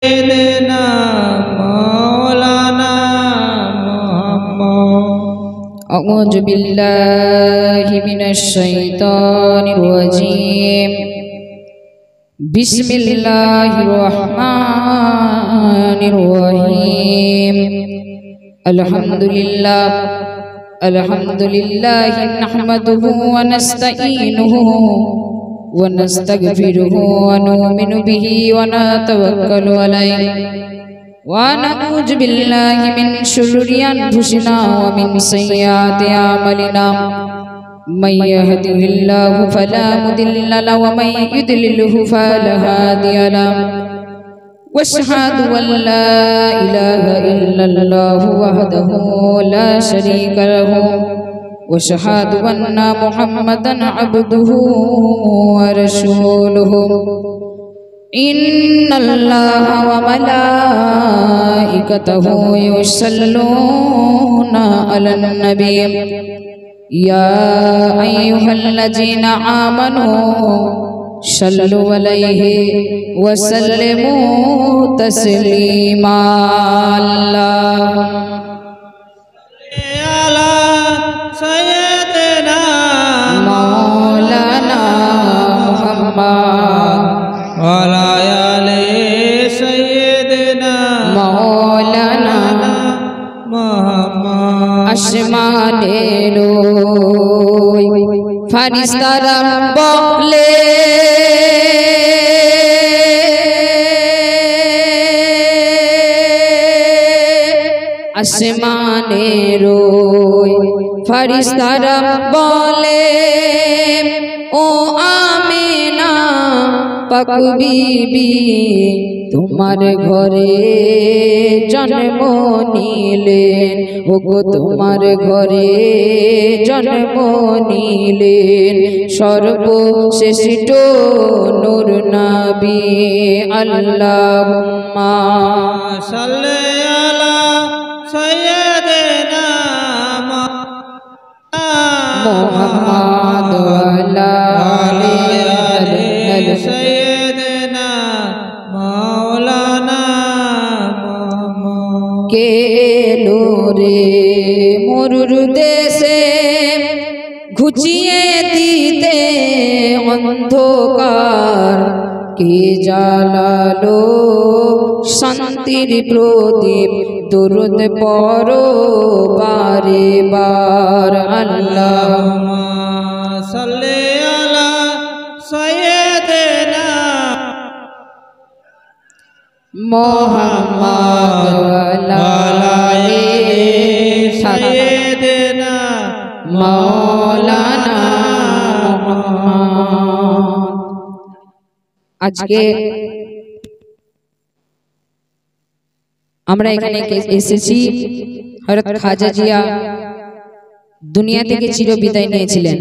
सैयदना मौलाना मोहम्मद। अऊज़ु बिल्लाहि मिनश शैतानिर रजीम। बिस्मिल्लाहिर रहमानिर रहीम। अल्हम्दुलिल्लाहि नहमदुहु व नस्तईनुहु व नस्तगफिरुहु व नुमिनु बिही व नतवक्कलु अलैहि व नऊज़ु बिल्लाहि मिन शुरूरि अनफुसिना व मिन सय्यिआति अमालिना। मन यहदिहिल्लाहु फला मुदिल्ल लहु व मन युद्लिल्हु फला हादिय लहु। वअशहदु अल्ला इलाहा इल्लल्लाहु वहदहु ला शरीका लहु वअशहदु अन्ना मुहम्मदन अब्दुहु व रसूलुहु। इन्नल्लाहा व मलाइकतहु युसल्लूना अलन नबी या अय्युहल्लज़ीना आमनू सल्लु अलैहि व सल्लिमू तस्लीमा। अला सैयदना मौलाना मुहम्मद वाला आले सैयदना मौलाना मोहम्मद। आसमानेरो ফারিস্তারা বলে আসমানেরো ফারিস্তারা বলে ও আমিনা পাক বিবি তোমার ঘরে জন্ম নিলেন, ওগো তোমার ঘরে জন্ম নিলেন সর্বশ্রেষ্ঠ নূর নবী। আল্লাহুম্মা সাল্লি আলা সৈয়দনা মুহাম্মদ ওয়া আলা আলি সৈয়দনা মৌলানা মোহাম্মদ। কে লোরে মরুর দেশে ঘুচিয়ে দিতে অন্ধকার, কে জ্বালালো শান্তির প্রদীপ দরুদ পড়ো বারে বার। আল্লাহুম্মা সাল্লি আলা সৈয়দনা মুহাম্মদ ওয়া আলি সৈয়দনা মাওলানা মুহাম্মদ। আজকে আমরা এখানে এসেছি, হযরত খাজা জিয়া দুনিয়া থেকে চির বিদায় নিয়েছিলেন।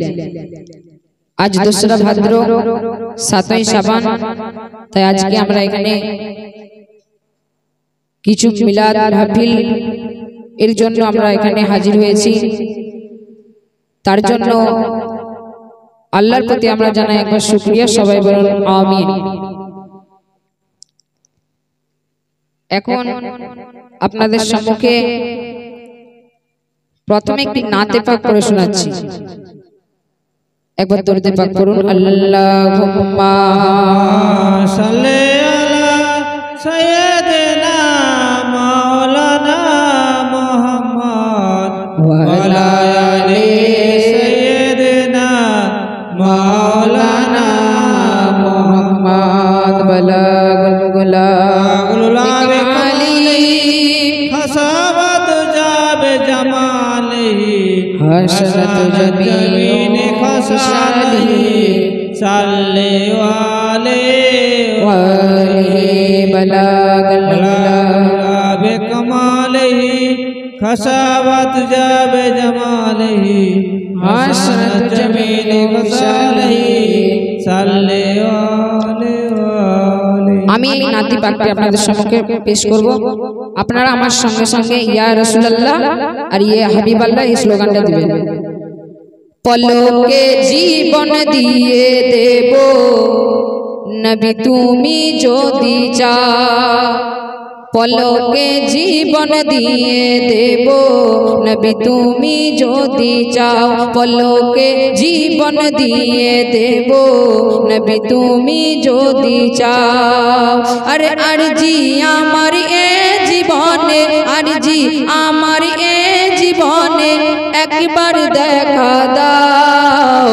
আজ 2রা ভাদ্র 7ই শাবান, তাই আজকে আমরা এখানে কিছু মিলাদ মাহফিল এর জন্য আমরা এখানে হাজির হয়েছি। তার জন্য আল্লাহর প্রতি আমরা জানাই একবার শুকরিয়া, সবাই বলুন আমিন। এখন আপনাদের সম্মুখে প্রথমে একটি নাতে পাক পড়ে শোনাচ্ছি, একবার দরুদ পাক পড়ুন। আল্লাহুম্মা সাল্লি আলা সৈয়দনা মাওলানা মুহাম্মদ ওয়া আলা আলি সৈয়দনা মাওলানা মুহাম্মদ বালাগুল গুলাগুল বিকামালি খসাবত যাবে জামালিহি হাসনাত জমিন খসালিহি সাল্লি ওয়ালিহি বালাগুল যাবে কমালিহি খসাবত যাবে জামালিহি হাসনাত জমিন খসালিহি সাল্লি আমি এই নাতি পাকটি আপনাদের সম্মুখে পেশ করব। আপনারা আমার সঙ্গে সঙ্গে ইয়া রাসূলুল্লাহ আর ইয়া হাবিবাল্লাহ এই স্লোগানটা দিবেন। পলকে জীবন দিয়ে দেব নবী তুমি যদি চাও, পলকে জীবন দিয়ে দেব নবী তুমি যদি চাও পলকে জীবন দিয়ে দেব নবী তুমি যদি চাও আরে আরজি আমার এ জীবনে আরজি আমার এ জীবনে একবার দেখা দাও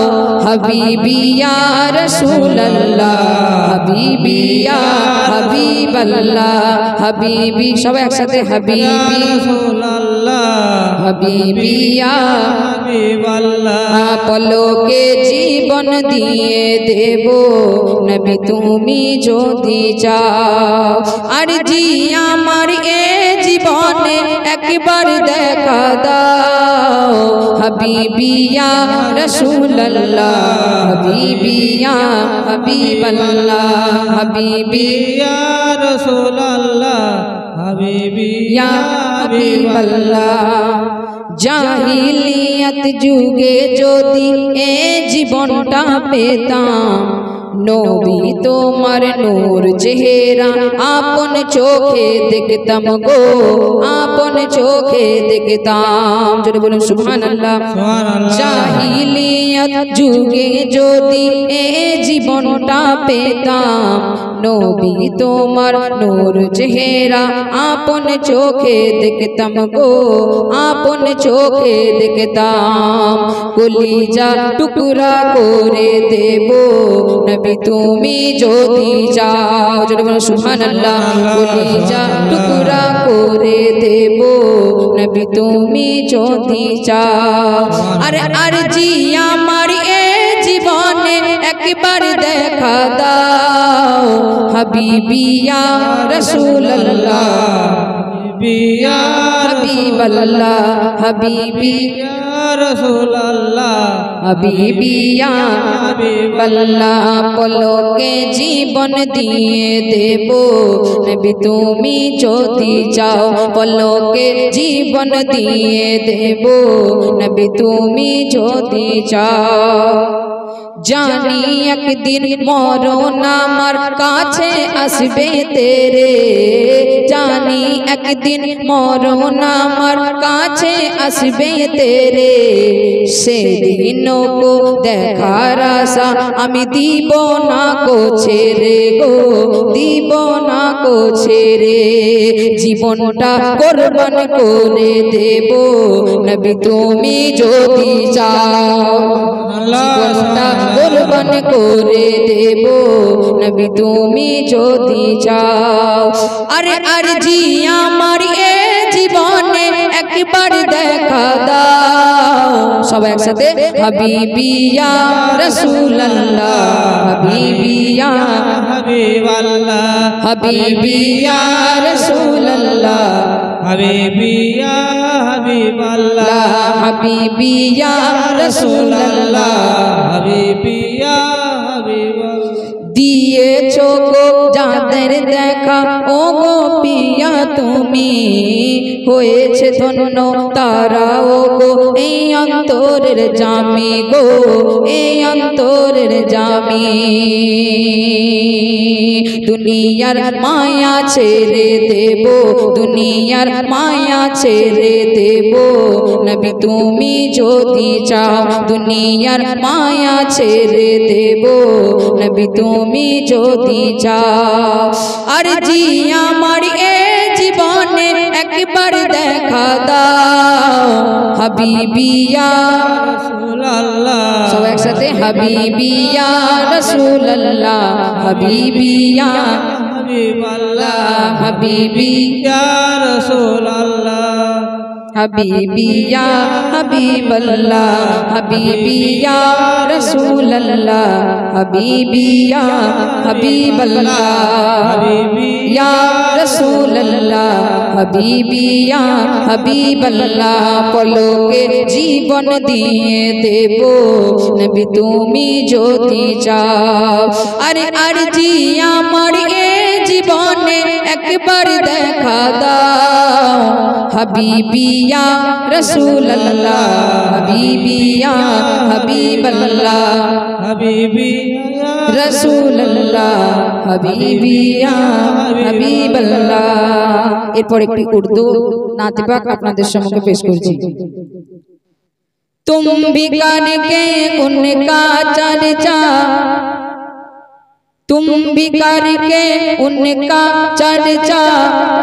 হাবিবি ইয়া রাসূলুল্লাহ হাবিবি ইয়া হাবিবাল্লাহ হাবিবি সবাই একসাথে হাবিবি রাসূলুল্লাহ হাবিবি ইয়া হাবিবাল্লাহ পলকে জীবন দিয়ে দেব নবী তুমি যদি চাও আরজি আমার এ জীবনে একবার দেখা দাও হাবিবি ইয়া রাসূলুল্লাহ হাবিবি ইয়া হাবিবাল্লাহ হাবিবি ইয়া রাসূলুল্লাহ হাবিবি ইয়া হাবিবাল্লাহ জাহিলিয়াত যুগে যদি এ জীবনটা পেতাম নবী তোমার নূর চেহারা আপন চোখে দেখতাম গো আপন চোখে দেখতাম জোরে বলুন সুবহানাল্লাহ জাহিলিয়াত যুগে যদি এ জীবনটা পেতাম নবী তোমার নূর চেহারা আপন চোখে দেখতাম গো আপন চোখে দেখতাম কলিজা টুকরা করে দেব নবী তুমি যদি চাও জোরে বলুন সুবহানাল্লাহ কলিজা টুকরা করে দেব নবী তুমি যদি চাও আরে আরজি আমার এ জীবনে একবার দেখা দাও হাবিবি ইয়া রাসূলুল্লাহ হাবিবি ইয়া হাবিবাল্লাহ হাবিবি ইয়া রাসূলুল্লাহ হাবিবি ইয়া হাবিবাল্লাহ পলকে জীবন দিয়ে দেব নবী তুমি যদি চাও পলকে জীবন দিয়ে দেব নবী তুমি যদি চাও জানি একদিন মরণ আমার কাছে আসবে তেরে জানি একদিন মরণ আমার কাছে আসবে তেরে সেদিন কো দেখার আশা আমি দিব না কো ছেড়ে গো দিব না কো ছেড়ে জীবনটা কোরবান করে দেব নবী তুমি যদি চাও জীবনটা কোরবান করে দেব নবী তুমি যদি চাও আরে আরজি আমার এ জীবনে একবার দেখা দাও সবাই একসাথে হাবিবি ইয়া রাসূলুল্লাহ হাবিবি ইয়া হাবিবাল্লাহ হাবিবি ইয়া রাসূলুল্লাহ হাবিবি ইয়া হাবিবাল্লাহ হাবিবি ইয়া রাসূলুল্লাহ হাবিবি ইয়া হাবিবাল্লাহ দিয়েছো গো যাদের দেখা ও গো পিয়া তুমি হয়েছে ধন্য তারা ও গো এই অন্তরের জামি গো এই অন্তরের জামি দুনিয়ার মায়া ছেড়ে দেব দুনিয়ার মায়া ছেড়ে দেব নবী তুমি যদি চাও দুনিয়ার মায়া ছেড়ে দেব নবী তুমি যদি চাও আরজি আমার এ জীবনে একবার দেখা দাও হাবিবি ইয়া রাসূলুল্লাহ সবাই একসাথে হাবিবি ইয়া রাসূলুল্লাহ হাবিবি ইয়া হাবিবাল্লাহ হাবিবি ইয়া রাসূলুল্লাহ হাবিবি ইয়া হাবিবাল্লাহ হাবিবি ইয়া রাসূলুল্লাহ হাবিবি ইয়া হাবিবাল্লাহ হাবিবি ইয়া রাসূলুল্লাহ হাবিবি ইয়া হাবিবাল্লাহ পলকে জীবন দিয়ে দেব নবী তুমি যদি চাও আরে আরজি আমার এ জীবনে একবার দেখা দাও হাবিবি ইয়া রাসূলুল্লাহ হাবিবি ইয়া হাবিবাল্লাহ হাবিবি রাসূলুল্লাহ হাবিবি ইয়া হাবিবাল্লাহ এরপর একটি উর্দু নাতে পাক আপনাদের সম্মুখে পেশ করছি। तुम भी करके उनका चर्चा, तुम भी करके उनका चर्चा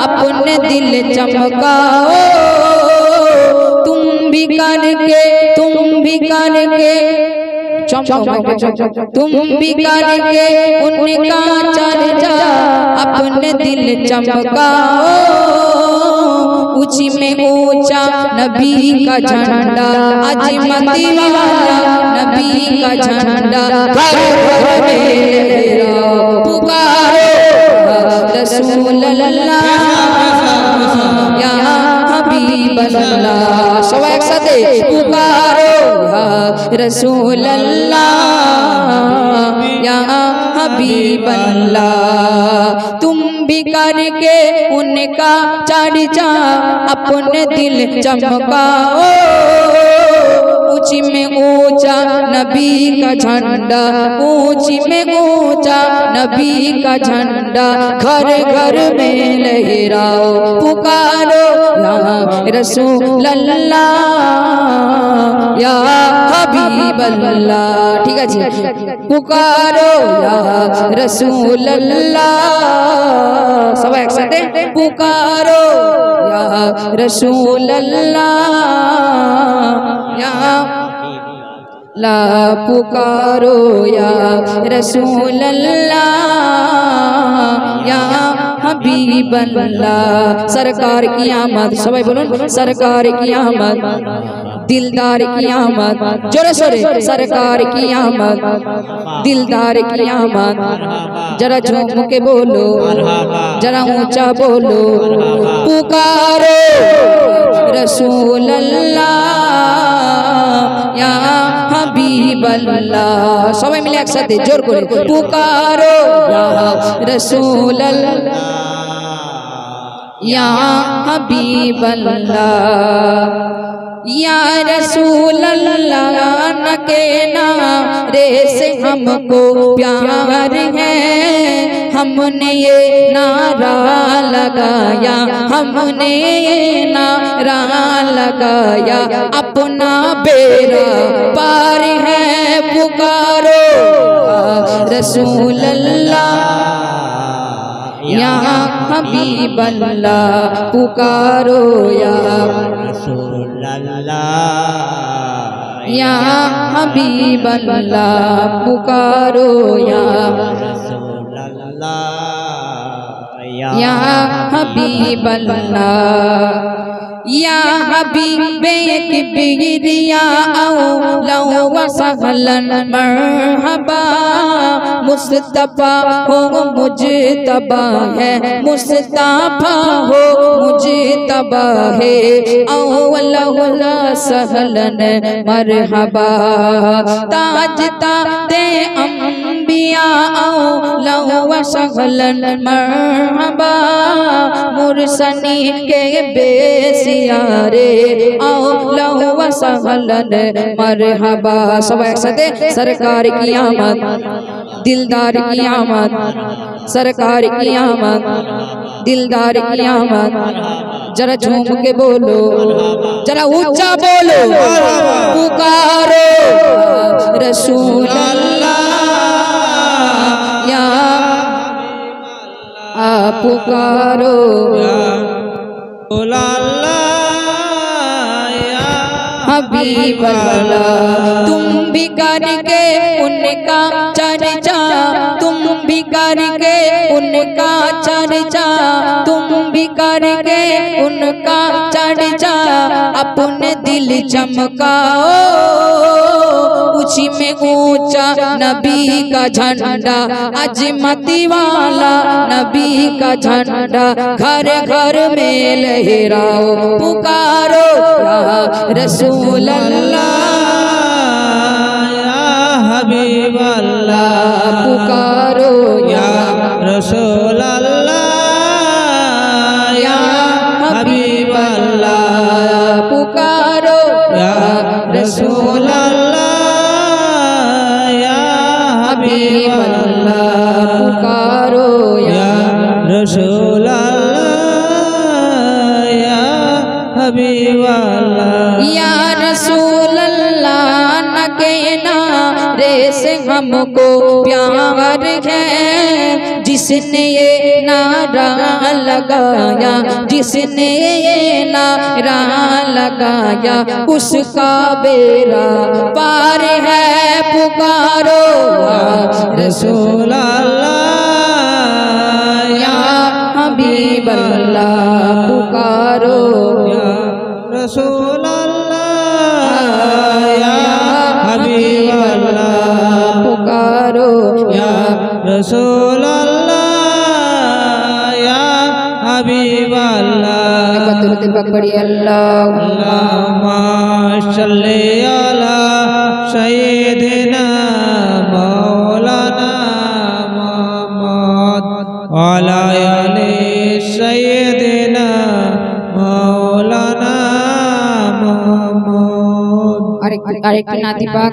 अपने दिल चमकाओ, तुम भी करके तुम भी करके उनका चर्चा अपने दिल चमकाओ, ऊंची में ऊंचा नबी का झंडा, अजमती वाला नबी का झंडा, घर घर में पुकारो रसूल अल्लाह या हबीब अल्लाह, सब एक साथ पुकारो रसूल अल्लाह या हबीब अल्लाह, तुम भी करके उनका चर्चा अपने दिल चमकाओ, ऊंची में ऊंचा नबी का झंडा, ऊंची में ऊंचा नबी का झंडा, घर घर में लहराओ, पुकारो या रसूल अल्लाह या हबीब अल्लाह। ठीक है जी, पुकारो या रसूल अल्लाह, सब एक साथ पुकारो या रसूल अल्लाह या ला, पुकारो या रसूल अल्लाह या हबीब अल्लाह। सरकार की आमद, सबाई बोलून सरकार की आमद, दिलदार की आमद, जोरे सोरे सरकार की आमद, दिलदार की आमद, जरा झूम के बोलो, जरा ऊंचा बोलो, पुकारो रसूल अल्लाह या हबीब अल्लाह, सबाई मिले एक साथ जोर करे, पुकारो या रसूल अल्लाह या हबीब अल्लाह, या रसूल अल्लाह न के नारे से हमको प्यार है, हमने ये नारा लगाया, हमने ये नारा लगाया, अपना बेड़ा पार है, पुकारो रसूल अल्लाह या हबीब अल्लाह, पुकारो या रसूल अल्लाह या हबीब अल्लाह, पुकारो या रसूल अल्लाह या हबीब अल्लाह, या हबीबे किबरिया औला व सहलन मरहबा, मुस्तफा हो मुजतबा है, मुस्तफा हो मुजतबा है, औला व सहलन मरहबा, ताजता दे अंबिया औला व सहलन मरहबा, मुरसनी के बेसियारे औला व सहलन मरहबा, सब एक साथ सरकार की आमद, दिलदार की आमद, सरकार की आमद, दिलदार की आमद, जरा झूम के बोलो, जरा ऊंचा बोलो, पुकारो रसूल अल्लाह या पुकारो हबीब अल्लाह, तुम भी करके उनका चर्चा, तुम भी करके उनका चर्चा, तुम भी करके उनका चर्चा अपने दिल चमकाओ, ऊंची में ऊंचा नबी का झंडा, अजमती वाला नबी का झंडा, घर घर में लहराओ, पुकारो या रसूल अल्लाह या हबीब अल्लाह, पुकारो या रसूल अल्लाह या हबीब अल्लाह, पुकारो या रसूल अल्लाह या हबीब अल्लाह, पुकारो या रसूल अल्लाह हबीब अल्लाह या रसूल अल्लाह न कहना रे से हमको प्यार है जिसने ये नारा लगाया जिसने ये नारा लगाया उसका बेड़ा पार है पुकारो या रसूल अल्लाह या हबीब अल्लाह पुकारो या रसूल अल्लाह या हबीब अल्लाह पुकारो या रसूल अल्लाह या हबीब अल्लाह दुरूद पाक पढ़िए अल्लाह अल्लाहुम्मा सल्ली अला सय्यिदिना मौलाना मुहम्मद व अला आलि सय्यिदिना मौलाना मुहम्मद। আরেকটি নাতি পাক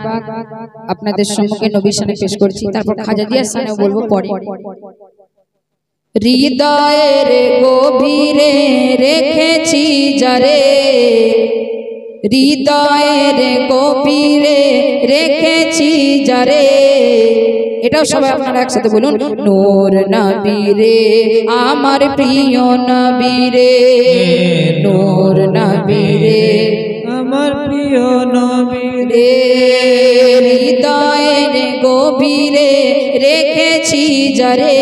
আপনাদের সম্মুখে নবীর সামনে পেশ করছি, তারপর খাজা জিয়ার সামনে বলবো পরে। হৃদয়ের গভীরে রেখেছি যারে হৃদয়ের গভীরে রেখেছি যারে এটাও সবাই আপনারা একসাথে বলুন নূর নবী রে আমার প্রিয় নবী রে নূর নবী রে আমার প্রিয় নবী রে হৃদয়ের গভীরে রেখেছি যারে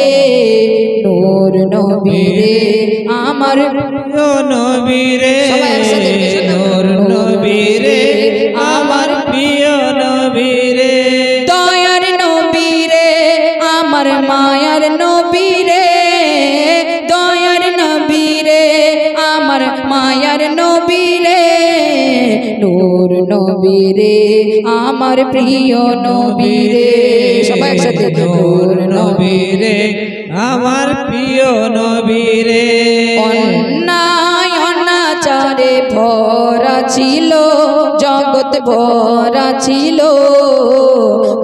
নূর নবী রে আমার প্রিয় নবী রে সবাই একসাথে নূর নবী রে আমার প্রিয় নবী রে দয়ার নবী রে আমার মায়ার নবী রে দয়ার নবী রে আমার মায়ার নবী রে নূর নবী রে আমার প্রিয় নবী রে সবাই একসাথে নূর নবী রে আমার প্রিয় নবী রে অন্যায় অনাচারে ভরা ছিল জগৎ ভরা ছিল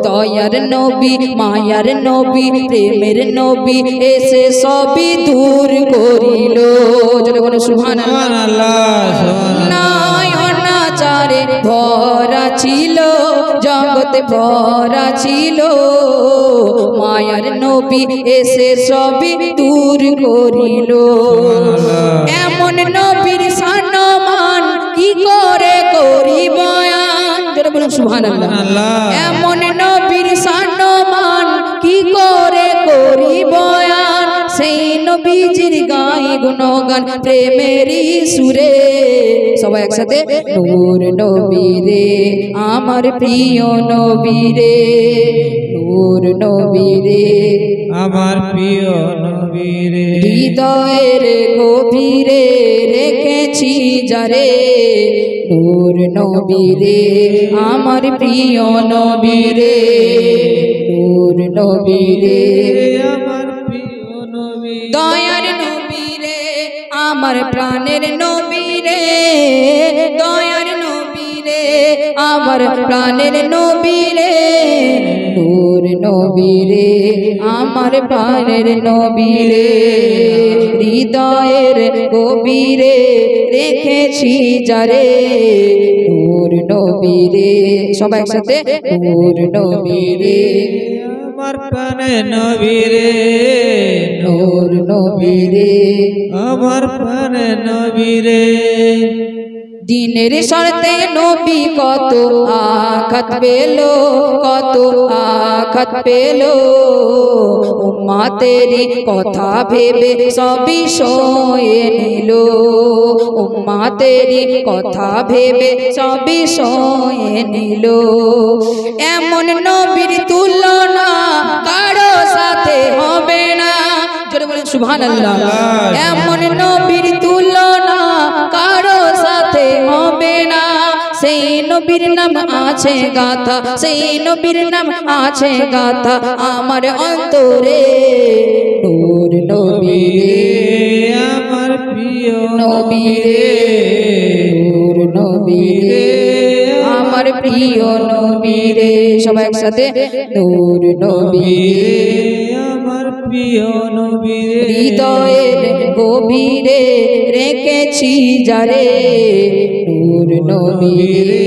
দয়ার নবী মায়ার নবী প্রেমের নবী এসে সবই দূর করিল জোরে বলো সুবহানাল্লাহ অন্যায় অনাচারে ভরা ছিল জগৎ ভরা ছিল মায়ার নবী এসে সবই দূর করিল এমন নবীর সম্মান কি করে করি বয়ান জোরে বলুন সুবহানাল্লাহ এমন নবীর সম্মান কি করে করি বয়ান সেই নবীজির গায়ে গুণগান প্রেমেরই সুরে সবাই একসাথে নূর নবী রে আমার প্রিয় নবী রে নূর নবী রে আমার প্রিয় নবী রে হৃদয়ের গভীরে রেখেছি যারে নূর নবী রে আমার প্রিয় নবী রে নূর নবী রে আমার প্রিয় নবী দয়ার নবী রে আমার প্রাণের নবী রে দয়ার নবী রে আমার প্রাণের নবী রে নূর নবী রে আমার প্রাণের নবী রে হৃদয়ের গভীরে রেখেছি যারে নূর নবী রে সবাই একসাথে নূর নবী রে আমার প্রাণে নবী রে নূর নবী রে আমার প্রাণে নবী রে দিনের শর্তে নবী কত আঘাত পেল কত আঘাত পেল উম্মতেরই কথা ভেবে সবই সয়ে নিল উম্মতেরই কথা ভেবে সবই সয়ে নিল এমন নবীর তুলনা কারো সাথে হবে না জোরে বলেন সুবহানাল্লাহ এমন নবীর তুলনা কারো সাথে হবে না সেই নবীর নাম আছে গাথা সেই নবীর নাম আছে গাথা আমার অন্তরে নূর নবী রে আমার প্রিয় নবী রে নূর নবী রে আমার প্রিয় নবী রে সবাই একসাথে নূর নবী রে আমার প্রিয় নবীরে হৃদয়ের গভীরে রেখেছি যারে নূর নবীরে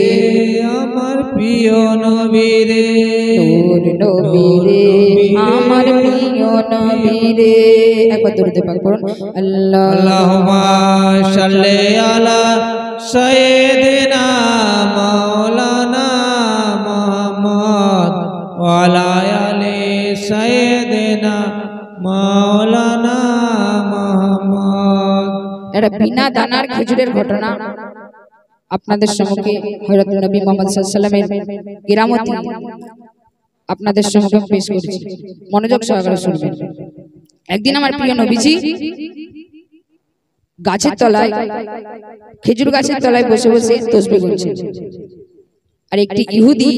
আমার প্রিয় নবীরে নূর নবীরে আমার প্রিয় নবীরে একবার দরুদ পাক পড়ুন আল্লাহ আল্লাহুম্মা সাল্লি আলা সাইয়্যিদিনা মাওলানা মুহাম্মদ ওয়া আলা আলি সাইয়্যিদিনা মাওলানা মুহাম্মদ। এটা বিনা দানার খেজুরের ঘটনা আপনাদের সম্মুখে হযরত নবী মুহাম্মদ সাল্লাল্লাহু আলাইহি ওয়াসাল্লামের কিরামতি আপনাদের সম্মুখে পেশ করছি, মনোযোগ সহকারে শুনবেন। একদিন আমার প্রিয় নবীজি গাছের তলায়, খেজুর গাছের তলায় বসে বসে তাসবিহ করছেন। আর একটি ইহুদি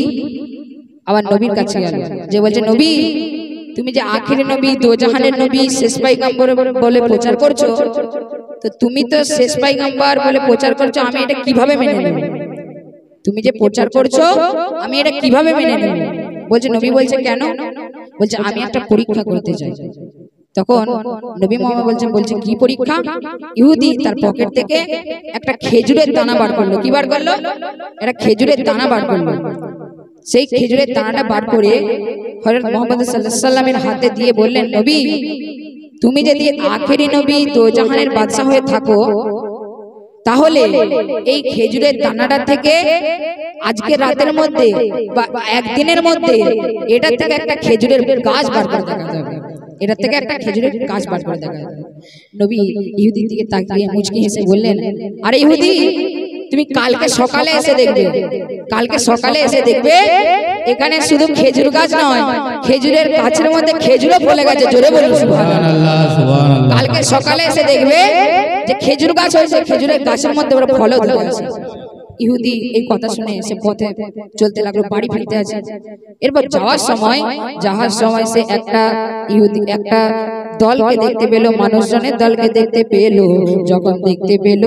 আবার নবীর কাছে গেল, যে বলছে, নবী তুমি যে আখিরের নবী, দোজাহানের নবী, শেষ পয়গম্বর বলে প্রচার করছো, তো তুমি তো শেষ পয়গম্বর বলে প্রচার করছো, আমি এটা কিভাবে মেনে নেব? তুমি যে প্রচার করছো আমি এটা কিভাবে মেনে নেব? বলছে, নবী বলছে, কেন? বলছে, আমি একটা পরীক্ষা করতে চাই। তখন নবী মুহাম্মদ বলছে কি পরীক্ষা? ইহুদি তার পকেট থেকে একটা খেজুরের দানা বার করলো। কি বার করলো? একটা খেজুরের দানা বার করলো। সেই খেজুরের দানাটা বার করে হযরত মুহাম্মদ সাল্লাল্লাহু আলাইহি ওয়াসাল্লামের হাতে দিয়ে বললেন, নবী তুমি যদি আখেরি নবী, দোজাহানের বাদশা হয়ে থাকো, তাহলে এই খেজুরের দানাটা থেকে আজকে রাতের মধ্যে বা একদিনের মধ্যে এটা থেকে একটা খেজুরের গাছ বার করে দেখা যাবে। এটা থেকে একটা খেজুরের গাছ বার করে দেখা যাবে। নবী ইহুদির দিকে তাকিয়ে মুচকি হেসে বললেন, আরে ইহুদি, তুমি কালকে সকালে এসে দেখবে, কালকে সকালে এসে দেখবে এখানে শুধু খেজুর গাছ নয়, খেজুরের গাছের মধ্যে খেজুরও ফলে গেছে। জোরে বলুন সুবহানাল্লাহ, সুবহানাল্লাহ। কালকে সকালে এসে দেখবে যে খেজুর গাছ হয়েছে, খেজুরের গাছের মধ্যে ওরা ফলও ধরে আছে। ইহুদি এই কথা শুনে সে পথে চলতে লাগলো, বাড়ি ফিরতে আছে। এরপর যাওয়ার সময় সে একটা ইহুদি একটা দলকে দেখতে পেল, মানুষজনের দলকে দেখতে পেল। যখন দেখতে পেল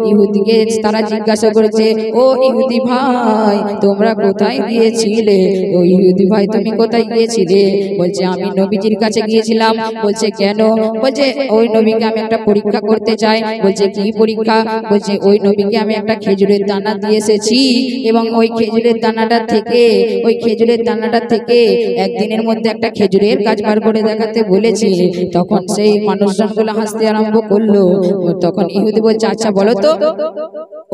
ইহুদিকে, তারা জিজ্ঞাসা করেছে, ও ইহুদি ভাই তোমরা কোথায় গিয়েছিলে? ও ইহুদি ভাই তুমি কোথায় গিয়েছিলে? বলছে, আমি নবীজির কাছে গিয়েছিলাম। বলছে, কেন? বলছে, ওই নবীকে আমি একটা পরীক্ষা করতে চাই। বলছে, কি পরীক্ষা? বলছে, ওই নবীকে আমি একটা খেজুরের দানা দিয়ে এসেছি, এবং ওই খেজুরের দানাটা থেকে একদিনের মধ্যে একটা খেজুরের গাছ বার করে দেখাতে বলেছি। তখন সেই মানুষজনগুলো হাসতে আরম্ভ করলো। তখন ইহুদি বলছে, আচ্ছা বলো তো,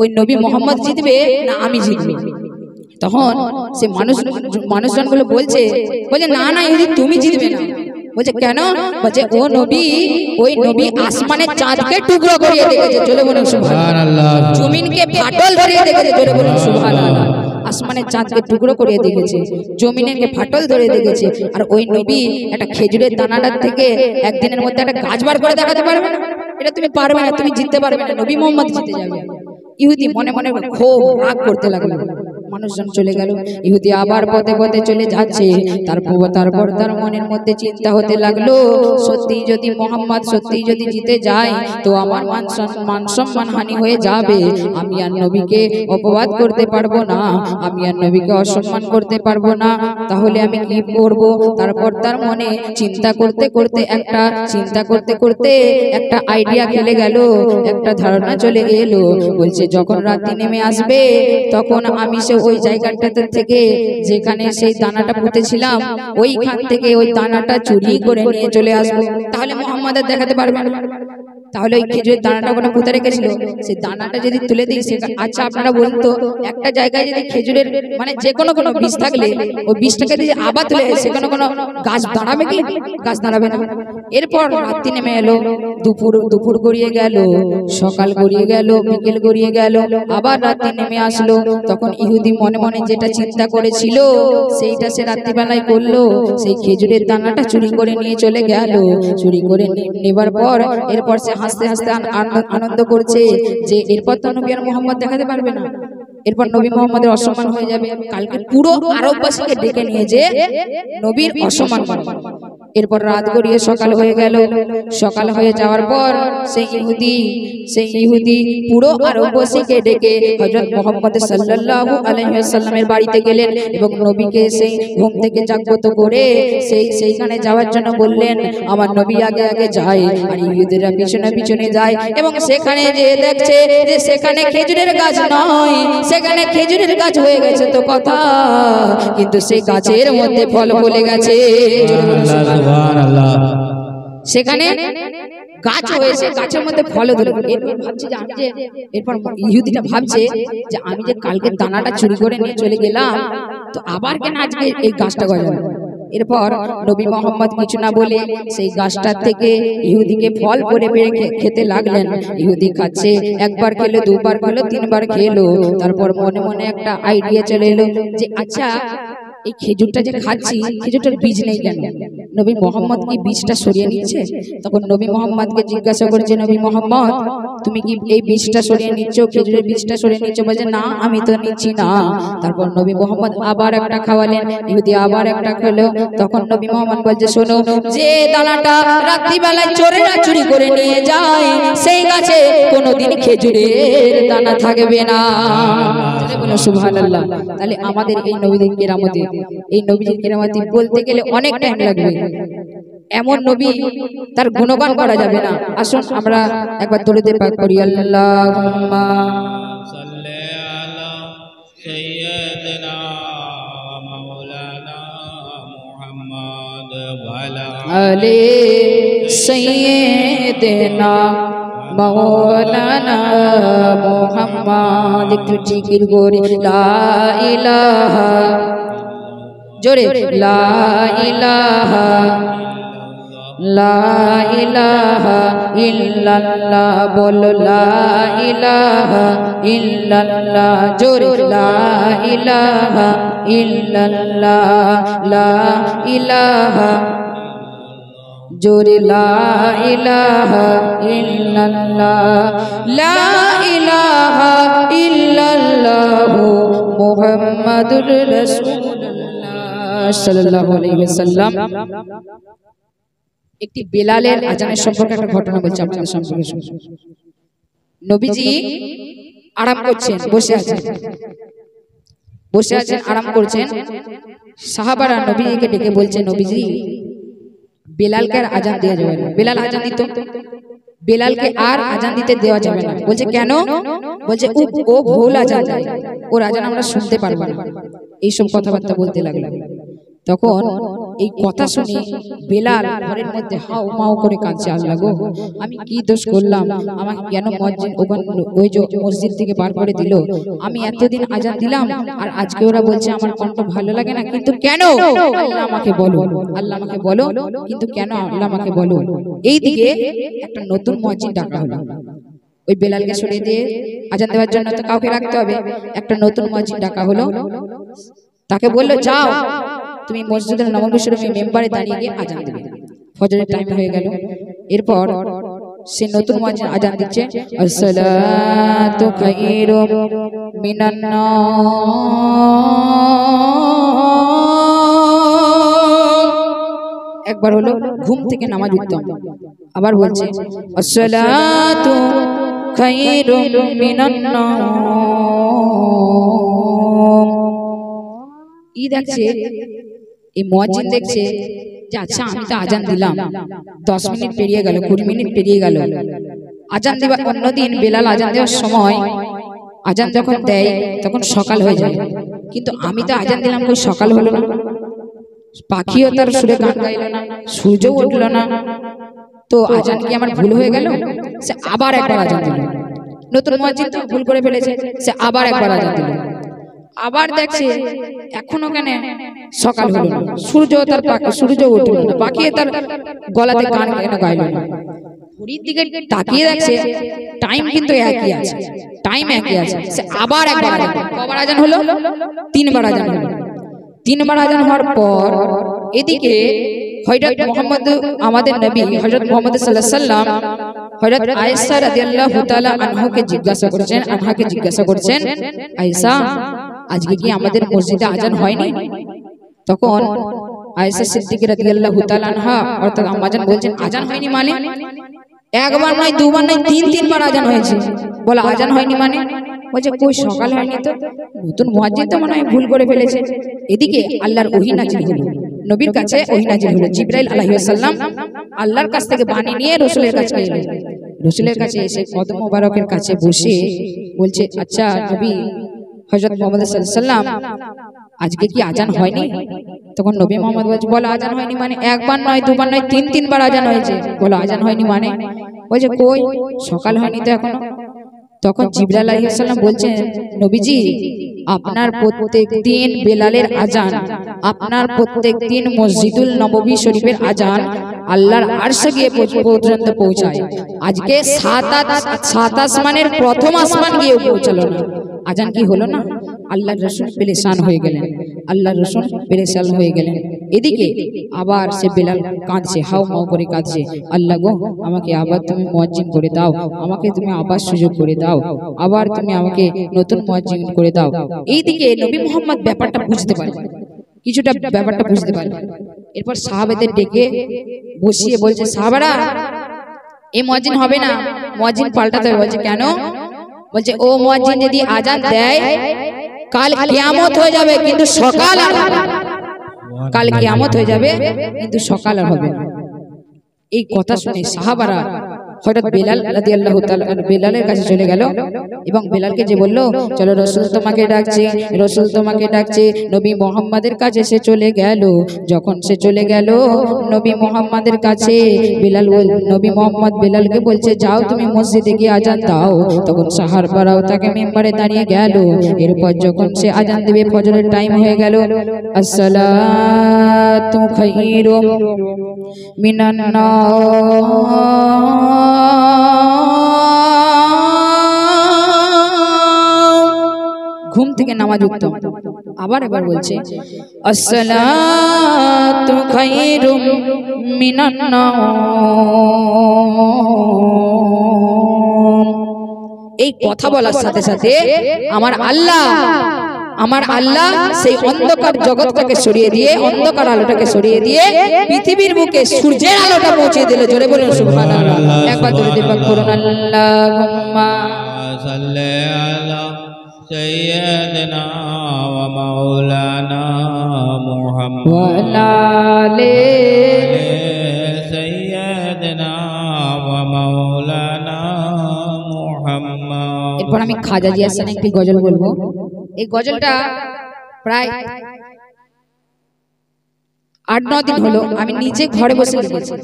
ওই নবী মুহাম্মদ জিতবে না আমি জিতবো? তখন সে মানুষজনগুলো বলছে না না ইহুদি, তুমি জিতবে না। বলছে, কেন? বলছে, ওই নবী আসমানের চাঁদকে টুকরো করিয়ে দেখেছে। জোরে বলুন সুবহানাল্লাহ। জমিনকে ফাটল ধরিয়ে দেখেছে। জোরে বলুন সুবহানাল্লাহ। আসমানের চাঁদকে টুকরো করিয়ে দেখেছে, জমিনকে ফাটল ধরে দেখেছে। আর ওই নবী একটা খেজুরের দানাটার থেকে একদিনের মধ্যে একটা গাছ বার করে দেখাতে পারবে না? এটা তুমি পারবে না, তুমি জিততে পারবে না, নবী মুহাম্মদ জিতে যাবে। ইহুদি মনে মনে খুব রাগ করতে লাগলো। মানুষজন চলে গেল, ইহুদি আবার পথে পথে চলে যাচ্ছে। তারপর তার মনের মধ্যে চিন্তা হতে লাগলো, সত্যি যদি মুহাম্মদ সত্যি যদি জিতে যায় তো আমার মান সম্মান হানি হয়ে যাবে। আমি আর নবীকে অপবাদ করতে পারবো না, আমি আর নবীকে অসম্মান করতে পারবো না। তাহলে আমি কি করব? তারপর তার মনে চিন্তা করতে করতে একটা আইডিয়া খেলে গেল, একটা ধারণা চলে এলো। বলছে, যখন রাত্রি নেমে আসবে তখন আমি ওই জায়গাটাতে থেকে যেখানে সেই দানাটা পুঁতেছিলাম ওইখান থেকে ওই দানাটা চুরি করে নিয়ে চলে আসবো। তাহলে মুহাম্মদ দেখাতে পারবে না। তাহলে ওই খেজুরের দানাটা ওখানে পুঁতে রেখেছিল, সেই দানাটা যদি তুলে দিই, আচ্ছা আপনারা বলুন তো, একটা জায়গায় যদি খেজুরের মানে যে কোনো বীজ থাকলে ওই বীজটাকে যদি আবার তুলে সেখানে কোনো গাছ দাঁড়াবে কি? গাছ দাঁড়াবে না। এরপর রাত্রি নেমে এলো, দুপুর গড়িয়ে গেল, সকাল গড়িয়ে গেল, বিকেল গড়িয়ে গেল, আবার রাত্রি নেমে আসলো। তখন ইহুদি মনে মনে যেটা চিন্তা করেছিল সেইটা সে রাত্রিবেলায় করলো। সেই খেজুরের দানাটা চুরি করে নিয়ে চলে গেল। চুরি করে নেবার পর এরপর সে হাসতে হাসতে আনন্দ করছে যে এরপর তো নবী আর মুহাম্মদ দেখাতে পারবে না, এরপর নবী মুহাম্মদের অসম্মান হয়ে যাবে। কালকে পুরো আরববাসীকে ডেকে নিয়ে যে নবীর অসম্মান করবে। এরপর রাত গড়িয়ে সকাল হয়ে গেল। সকাল হয়ে যাওয়ার পর সেই ইহুদি পুরো আরববাসীকে ডেকে হযরত মুহাম্মদ সাল্লাল্লাহু আলাইহি ওয়াসাল্লামের বাড়িতে গেলেন এবং নবীকে সেই ঘুম থেকে জাগ্রত করে সেইখানে যাওয়ার জন্য বললেন। আমার নবী আগে আগে যায় আর ইহুদিরা পিছনে পিছনে যায় এবং সেখানে যে দেখছে যে সেখানে খেজুরের গাছ নয়, সেখানে খেজুরের গাছ হয়ে গেছে তো কথা, কিন্তু সেই গাছের মধ্যে ফল ফলে গেছে। সেখানে গাছ হয়েছে, গাছের মধ্যে ফল ধরে। এরপর ইহুদিটা ভাবছে যে আমি যে কালকে দানাটা চুরি করে নিয়ে চলে গেলাম, তো আবার কেন আজকে এই গাছটা গজালো। এরপর নবী মোহাম্মদ কিছু না বলে সেই গাছটার থেকে ইহুদিকে ফল পরে পেরে খেতে লাগলেন। ইহুদি খাচ্ছে, একবার খেলো, দুবার খেলো, তিনবার খেলো। তারপর মনে মনে একটা আইডিয়া চলে এলো যে আচ্ছা এই খেজুরটা যে খাচ্ছি, খেজুরটার বীজ নেই কেন? নবী মোহাম্মদ কি বীজটা সরিয়ে নিচ্ছে? তখন নবী মোহাম্মদকে জিজ্ঞাসা করছে, নবী মোহাম্মদ তুমি কি এই বীজটা সরিয়ে নিচ্ছ, খেজুরের বীজটা সরিয়ে নিচ্ছ? বলছে না, আমি তো নিচ্ছি না। তারপর নবী মোহাম্মদ আবার একটা খাওয়ালেন, ইহুদি আবার একটা খেলো। তখন নবী মোহাম্মদ বলছে, শোনো, যে দানাটা রাত্রিবেলায় চোরেরা চুরি করে নিয়ে যায় সেই গাছে কোনোদিন খেজুরের দানা থাকবে না। বলো সুবহানাল্লাহ। তাহলে আমাদের এই নবীদের কেরামতি, এই নবীদের কেরামতি বলতে গেলে অনেক টাইম লাগবে। এমন নবী, তার গুণগান করা যাবে না। আসুন আমরা একবার দরুদ পাক করি। আল্লাহুম্মা সাল্লি আলা সাইয়্যিদিনা মাওলানা মুহাম্মদ ওয়া আলা আলি সাইয়্যিদিনা মাওলানা মুহাম্মদ। একটু জিকির করি, লা ইলাহা, জোরে, লা ইলাহা লা ইলাহা ইল্লাল্লাহ, বলো লা ইলাহা ইল্লাল্লাহ, জোরে, লা ইলাহা ইল্লাল্লাহ, লা ইলাহা, জোরে, লা ইলাহা ইল্লাল্লাহ, লা ইলাহা ইল্লাল্লাহ মুহাম্মাদুর রাসূলুল্লাহ সাল্লাল্লাহু আলাইহি ওয়াসাল্লাম। একটি বেলালের আজানের সম্পর্কে একটা ঘটনা বলছি আপনাদের সম্পর্কে। নবীজি আরাম করছেন, বসে আছেন, আরাম করছেন। সাহাবারা নবীজিকে ডেকে বলছে, নবীজি বেলালকে আর আজান দেওয়া যাবে না। বেলাল আজান দিত, বেলালকে আর আজান দিতে দেওয়া যাবে না। বলছে কেন? বলছে ও ভুল আজান দেয়, ওর আজান আমরা শুনতে পারবো না। এইসব কথাবার্তা বলতে লাগলো। তখন এই কথা শুনে বেলাল ঘরের মধ্যে হাউ মাউ করে কাঁদছে, আল্লাহ গো, আমি কি দোষ করলাম? আমাকে কেন ওই যে মসজিদ থেকে বার করে দিল? আমি এতদিন আজান দিলাম আর আজকে ওরা বলছে আমার কণ্ঠ ভালো লাগে না, কিন্তু কেন? আল্লাহ আমাকে বলো, আল্লাহ আমাকে বলো, কিন্তু কেন? আল্লাহ আমাকে বলো। এইদিকে একটা নতুন মুয়াজ্জিন ডাকা হলো। ওই বেলালকে সরিয়ে দিয়ে আজান দেওয়ার জন্য তো কাউকে রাখতে হবে। একটা নতুন মুয়াজ্জিন ডাকা হলো, তাকে বললো, যাও তুমি মসজিদের নববী শরীফে মেম্বারে দাঁড়িয়ে গিয়ে আজান দেবে। ফজরের টাইম হয়ে গেল। এরপর সে নতুন মুয়াজ্জিন আজান দিচ্ছে, আসসালাতু খায়রুম মিনান নাওম। একবার হলো ঘুম থেকে নামাজ উঠতাম, আবার বলছে আসসালাতু খায়রুম মিনান নাওম। দেখছে এই মুয়াজ্জিন দেখছে যে আচ্ছা আমি তো আজান দিলাম, 10 মিনিট পেরিয়ে গেল, 20 মিনিট পেরিয়ে গেল। আজান দেওয়ার অন্যদিন বেলাল আজান দেওয়ার সময় আজান যখন দেয় তখন সকাল হয়ে যায়, কিন্তু আমি তো আজান দিলাম, কই সকাল হলো না, পাখিও তার সুরে গান গাইল না, সূর্যও উঠল না, তো আজান কি আমার ভুল হয়ে গেল? সে আবার একবার আজান দিল। নতুন মুয়াজ্জিন তো ভুল করে ফেলেছে, সে আবার একবার আজান দিল। আবার দেখছে এখনো কেন সকাল হলো না, সূর্য উঠল না, পাখি তার গলাতে গান কেন গাইল না। ঘড়ির দিকে তাকিয়ে দেখছে টাইম কিন্তু একই আছে, টাইম একই আছে। সে আবার একবার আজান, কবার আজান হলো? 3 বার আজান হলো। 3 বার আজান হওয়ার পর এদিকে হযরত মুহাম্মদ, আমাদের নবী হযরত মুহাম্মদ সাল্লাল্লাহু আলাইহি ওয়াসাল্লাম হযরত আয়েশা রাদিয়াল্লাহু তাআলা আনহাকে জিজ্ঞাসা করছেন, আয়েশা আজকে কি আমাদের মসজিদে আজান হয়নি? তখন আয়েশা সিদ্দিকা রাদিয়াল্লাহু তাআলা আনহা অর্থাৎ আম্মাজান বলছেন আজান হয়নি মানে? একবার নয়, দুবার নয়, তিনবার আজান হয়েছে। বলে আজান হয়নি মানে? বলছে কই সকাল হয়নি তো, নতুন মুয়াজ্জিন তো মনে হয় ভুল করে ফেলেছে। এদিকে আল্লাহর ওহী নাজিল হলো, নবীর কাছে ওহী নাজিল হলো। জিবরাইল আলাইহিস সালাম আল্লাহর কাছ থেকে বাণী নিয়ে রাসূলের কাছে এলেন। রাসূলের কাছে এসে কদম মোবারকের কাছে বসে বলছে, আচ্ছা নবী হযরত মুহাম্মদ সাল্লাল্লাহু আলাইহি ওয়াসাল্লাম আজকে কি আজান হয়নি? তখন নবী মুহাম্মদ বলে আজান হয়নি মানে? একবার নয়, দুবার নয়, তিনবার আজান হয়েছে। বলে আজান হয়নি মানে? বলছে কই সকাল হয়নি তো এখনো। তখন জিবরাইল আলাইহিস সালাম বলছেন, নবীজি আপনার প্রত্যেকদিন বেলালের আজান, আপনার প্রত্যেকদিন মসজিদুল নববী শরীফের আজান আল্লাহর আরশে গিয়ে পর্যন্ত পৌঁছায়। আজকে সাত আসমানের প্রথম আসমান গিয়ে পৌঁছালো না, আজান কি হলো না? আল্লাহর রাসূল পেরেশান হয়ে গেলেন, আল্লাহর রাসূল পেরেশান হয়ে গেলেন। এদিকে আবার সে বেলাল কাঁদছে, হাউ মাউ করে কাঁদছে, আল্লাহ গো আমাকে আবার তুমি মুয়াজ্জিন করে দাও, আমাকে তুমি আবার সুযোগ করে দাও, আবার তুমি আমাকে নতুন মুয়াজ্জিন করে দাও। এইদিকে নবী মুহাম্মদ ব্যাপারটা বুঝতে পারলেন, কিছুটা ব্যাপারটা বুঝতে পারলেন। এরপর সাহাবাদের ডেকে বসিয়ে বলছে, সাহাবারা এই মুয়াজ্জিন হবে না, মুয়াজ্জিন পাল্টাতে হবে। বলছে কেন? বলছে ও মুয়াজ্জিন যদি আজান দেয় কাল কিয়ামত হয়ে যাবে, কিন্তু সকাল আর হবে না। কাল কিয়ামত হয়ে যাবে কিন্তু সকাল আর হবে না। এই কথা শুনে সাহাবারা হযরত বেলাল রাদিয়াল্লাহু তাআলা বেলালের কাছে চলে গেল এবং বেলালকে যে বলল, চলো রাসূল তোমাকে ডাকছে, রাসূল তোমাকে ডাকছে। নবী মুহাম্মাদের কাছে সে চলে গেল। যখন সে চলে গেল নবী মুহাম্মাদের কাছে, নবী মুহাম্মদ বেলালকে বলছে, যাও তুমি মসজিদে গিয়ে আজান দাও। তখন সাহাবারাও তাকে মিম্বারে দাঁড়িয়ে গেল। এরপর যখন সে আজান দিবে, ফজরের টাইম হয়ে গেল। আসসালাতু খায়রুম মিনান নার, ঘুম থেকে নামাজ উত্তম। এবার বলছে আসসালাতু খায়রুম মিনান নার। এই কথা বলার সাথে সাথে আমার আল্লাহ সেই অন্ধকার জগৎটাকে সরিয়ে দিয়ে, অন্ধকার আলোটাকে সরিয়ে দিয়ে পৃথিবীর বুকে সূর্যের আলোটা পৌঁছে দিল। জোরে বলুন সুবহানাল্লাহ। একবার জোরে দিবাক করুন, আল্লাহুম্মা সাল্লি আলা সাইয়্যিদিনা ওয়া মাওলানা মুহাম্মদ ওয়া আলা আলি সাইয়্যিদিনা ওয়া মাওলানা মুহাম্মদ। এরপর আমি খাজা জিয়া হাসান একটি গজল বলবো। এই গজলটা প্রায় 8-9 দিন হলো আমি নিজে ঘরে বসে লিখেছি,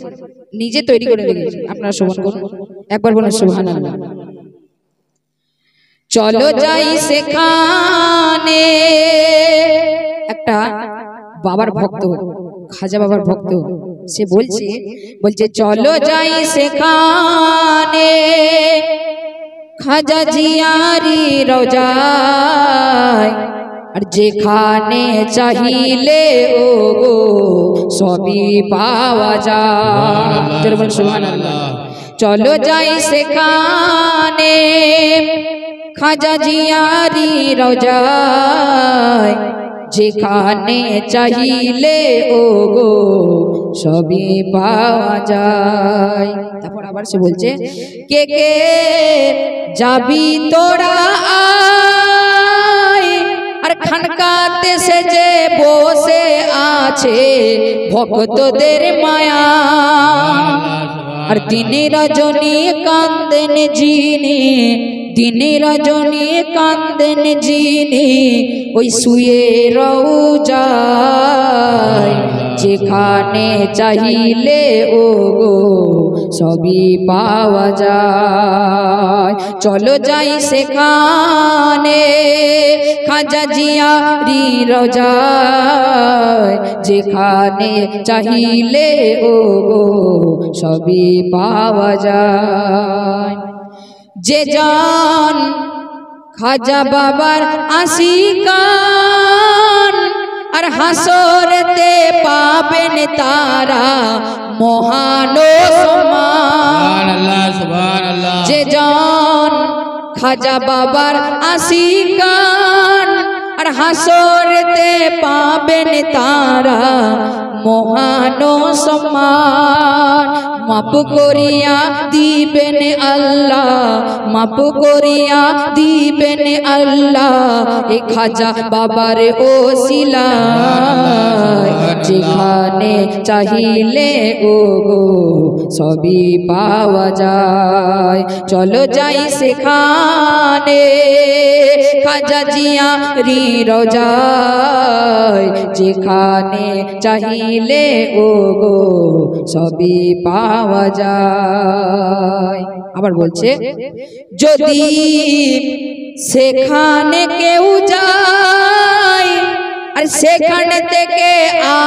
নিজে তৈরি করে লিখেছি। আপনারা শ্রবণ করুন, একবার বলুন সুবহানাল্লাহ। চলো যাই সেখানে, একটা বাবার ভক্ত, খাজা বাবার ভক্ত, সে বলছে চলো যাই সেখানে, খাজা জিয়ারি রওজায়, আর যেখানে চাহিলে ও গো সবই পাওয়া যায়। সুবহানাল্লাহ। চলো যাই সেখানে, খাজা জিয়ারি রওজায়, যেখানে চাহিলে ও গো সবই পাওয়া যায়। তারপর আবার সে বলছে, কে কে যাবি তোরা আয়, আর খানকাতে সে যে বসে আছে ভক্তদের মায়া, আর দিনে রজনী কান্দেন যিনি, দিনে রজনী কান্দেন যিনি, ওই শুয়ে রওজায়, যেখানে চাহিলে ও গো সবই পাওয়া যায়। চলো যাই সেখানে, খাজা জিয়ারি রওজায়, যেখানে চাহিলে ও গো সবই পাওয়া যায়। যে জন খাজা বাবার আশিকান, আর হাসরেতে পাবেন তারা মহান সম্মান। যে জন খাজা বাবার আশিকান, আর হাসরেতে পাবেন তারা মহান সম্মান। মাপ করিয়া দিবেন আল্লাহ, মাপ করিয়া দিবেন আল্লাহ, এ খাজা বাবার ওসিলায়। যেখানে চাহিলে ও গো সবই পাওয়া যায়, চলো যাই সেখানে খাজা জিয়া রি রোজায়। যেখানে চাহিলে ও গো সবই পাওয়া যায়। আবার বলছে, যদি সেখানে কেউ যায় আর সেখানে থেকে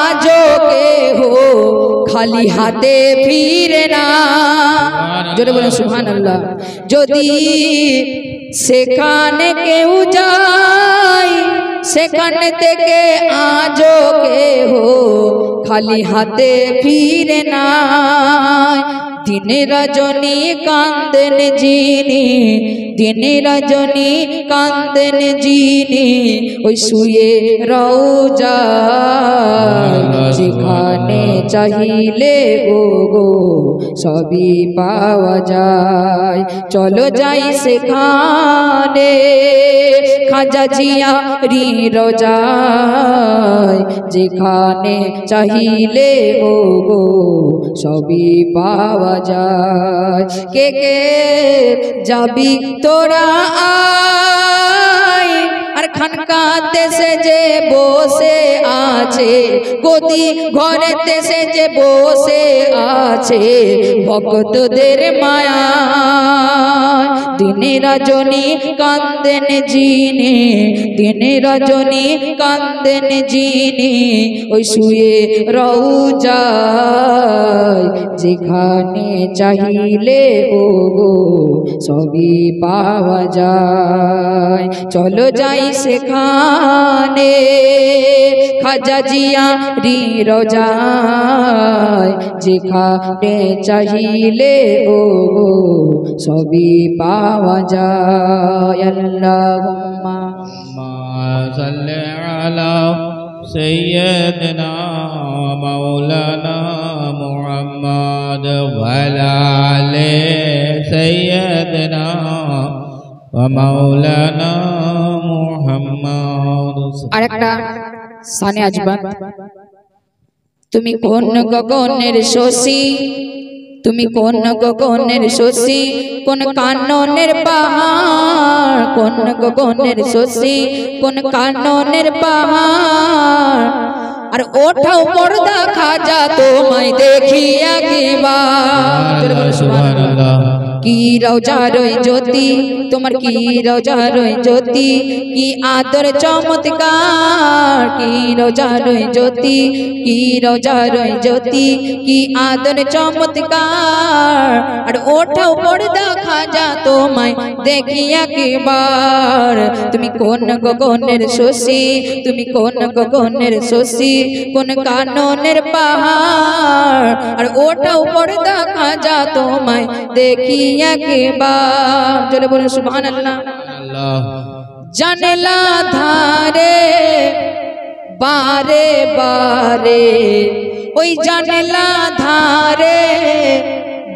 আজও কেহ খালি হাতে ফিরে না। জোরে বলেন সুবহানাল্লাহ। যদি সেখানে কেউ যায় সেখানে থেকে আজও কেহ খালি হাতে ফিরে না। দিন রজনী কান্দেন যিনি, দিন রজনী কান্দেন যিনি, ওই শুয়ে রওজায়। যেখানে চাহিলে ও গো সবই পাওয়া যায়, চলো যাই সেখানে খাজা জিয়া রি রোজায়। যেখানে চাহিলে ও গো সবই পাওয়া যায়। কে কে যাবি তোরা আয়, আর খানকাতে সে যে বসে আছে, গদি ঘরেতে সে যে বসে আছে ভক্তদের মায়া। দিনে রজনী কান্দেন যিনি, দিনে রজনী কান্দেন যিনি, ওই শুয়ে রওজায়। যেখানে চাহিলে ও গো সবই পাওয়া যায়, চলো যাই সেখানে খাজা জিয়া রি রোজায়। যেখানে চাহিলে ও গো সবই পাওয়া যায়। আল্লাহুম্মা সাল্লি আলা সাইয়্যিদিনা মাওলানা মুহাম্মদ ওয়া আলা আলি সাইয়্যিদিনা ওয়া মাওলানা মুহাম্মদ। আরেকটা সানে আজবান। তুমি কোন গগনের শশী, তুমি কোন গগনের শশী, কোন কাননের পাহাড়, কোন গগনের শশী, কোন কাননের পাহাড়। আর ওঠাও পর্দা খাজা তোমায় দেখি একবার। সুবহানাল্লাহ। কি রওজার ওই জ্যোতি, তোমার কি রওজার ওই জ্যোতি, কি আদর চমৎকার। কি রওজার ওই জ্যোতি, কি রওজার ওই জ্যোতি, কি আদর চমৎকার। আর ওঠাও পর্দা খাজা তোমায় দেখি একবার। তুমি কোন গগনের শশী, তুমি কোন গগনের শশী, কোন কাননের পাহাড়। আর ওঠাও পর্দা খাজা তোমায় দেখি একবার। জোরে বলুন সুবহানাল্লাহ। জানলা ধারে বারে বারে, ওই জানলা ধারে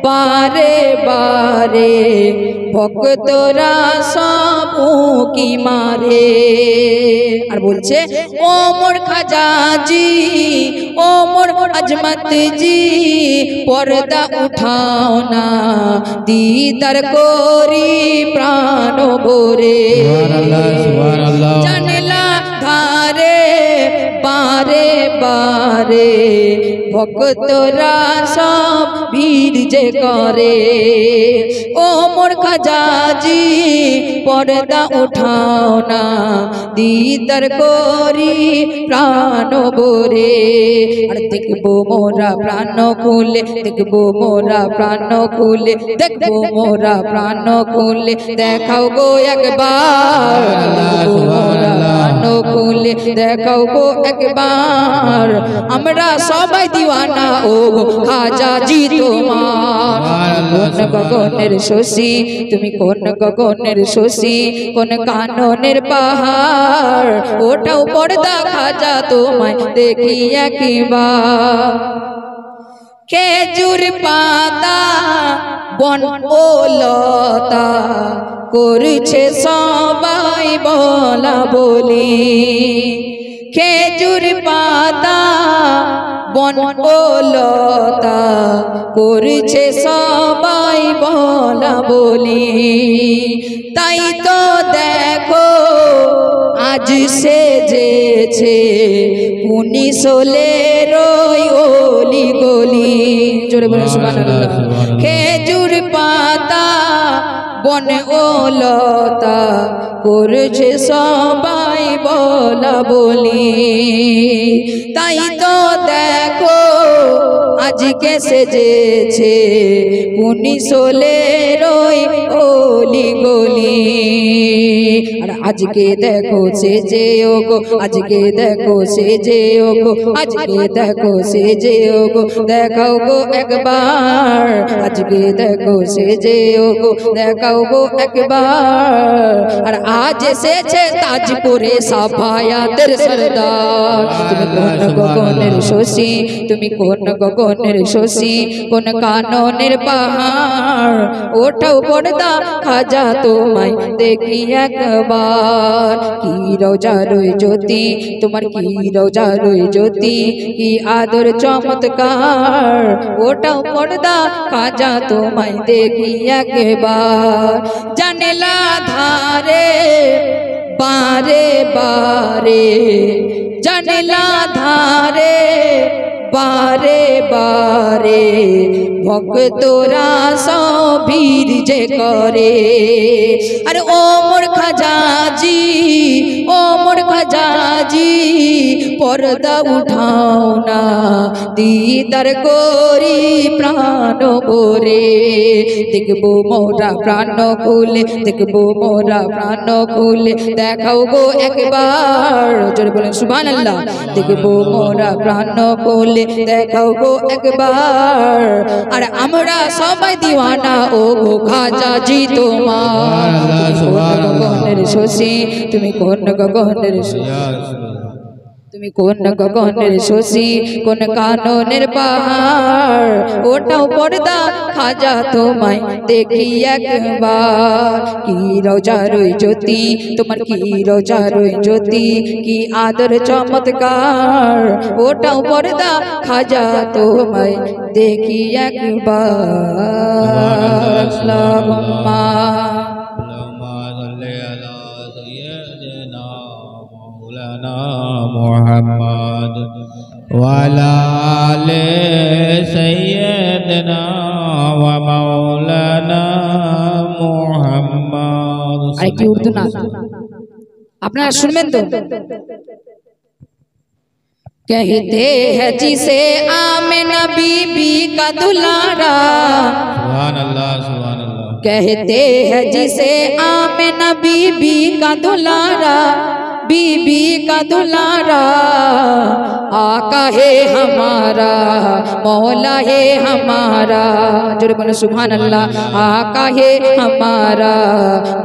বারে বারে ভক্তরা সব উকি মারে। আর বলছে, ও মোর খাজাজি, ও মোর আজমত জি, পর্দা উঠাও না, দিদার করি প্রাণ ভরে। জানলা ধারে বারে বারে ভক্তরা সব ভিড় যে করে। ও মোর খাজাজি পর্দা উঠাও না, দিদার করি প্রাণ ভরে। আর দেখবো মোরা প্রাণ খুলে, দেখবো মোরা প্রাণ খুলে, দেখবো মোরা প্রাণ খুলে, দেখাও গো একবার। দেখবো মোরা প্রাণ খুলে, দেখাও গো একবার। আমরা সবাই দিওয়ানা ও খাজা জি তোমার। কোন গগনের শশী তুমি, কোন গগনের শশী, কোন কাননের পাহাড়, ওটাও পর্দা খাজা তোমায় দেখি একবার। খেজুর পাতা বন ও লতা করছে সবাই বলা বলি, খেজুর পাতা বন ও লতা করছে সবাই বলা বলি। তাই তো দেখো আজ সেজেছে পুনিশোলের অলি গলি। জোরে বলে সুবহানাল্লাহ। খেজুর পাতা বন ও লতা করছে সবাই বলা বলি। তাই তো দেখো আজকে সেজেছে পুনিশোলের অলি গলি। আর আজকে দেখো সেজে ওগো, আজকে দেখো সেজে ওগো, আজকে দেখো সেজে ওগো, দেখাও গো একবার। আজকে দেখো সেজে ওগো, দেখাও গো একবার। আর আজ এসেছে তাজপুরে সাফায়াতের সরদার। তুমি কোন গগনের শশী, তুমি কোন গগনের শশী, কোন কাননের পাহাড়, ওঠাও পর্দা খাজা তোমায় দেখি একবার। কি রোজা রই জ্যোতি তোমার, কি রোজা রই জ্যোতি, কি আদর চমৎকার, ওটাও পর্দা খাজা তোমায় দেখি একবার। জানেলা ধারে বারে বারে, জানেলা ধারে বারে বারে, ভক্তরা সবীর যে করে। আরে ও মোর খাজাজি, ও মোর খাজাজি, পর্দা উঠাও না দিদার করি প্রাণ ভরে। দেখবো মোরা প্রাণ খুলে, দেখবো মোরা প্রাণ খুলে, দেখাও গো একবার। জোরে বলেন সুবহানাল্লাহ। দেখবো মোরা প্রাণ খুলে, দেখাও গো একবার। আর আমরা সবাই দিওয়ানা ও গো খাজা জি তোমার। কোন গগনের শশী, তুমি কোন গগনের শশী, তুমি কোন গগনের শশী, কোন কাননের পাহাড়, ওটাও পর্দা খাজা তোমায় দেখি একবার। কি রোজা রই জ্যোতি তোমার, কি রোজা রই জ্যোতি, কি আদর চমৎকার, ওটাও পর্দা খাজা তোমায় দেখি একবার। আল্লাহুম্মা محمد وعلى آل سيدنا ومولانا محمد। আরেকটি উর্দু নাত আপনারা শুনবেন তো। कहते हैं जिसे आमिना बीबी का दुलारा, सुभान अल्लाह सुभान अल्लाह। कहते हैं जिसे आमिना बीबी का दुलारा, बीबी का दुलारा, आका है हमारा मौला है हमारा। जोरे बोलो सुभान अल्लाह। आका है हमारा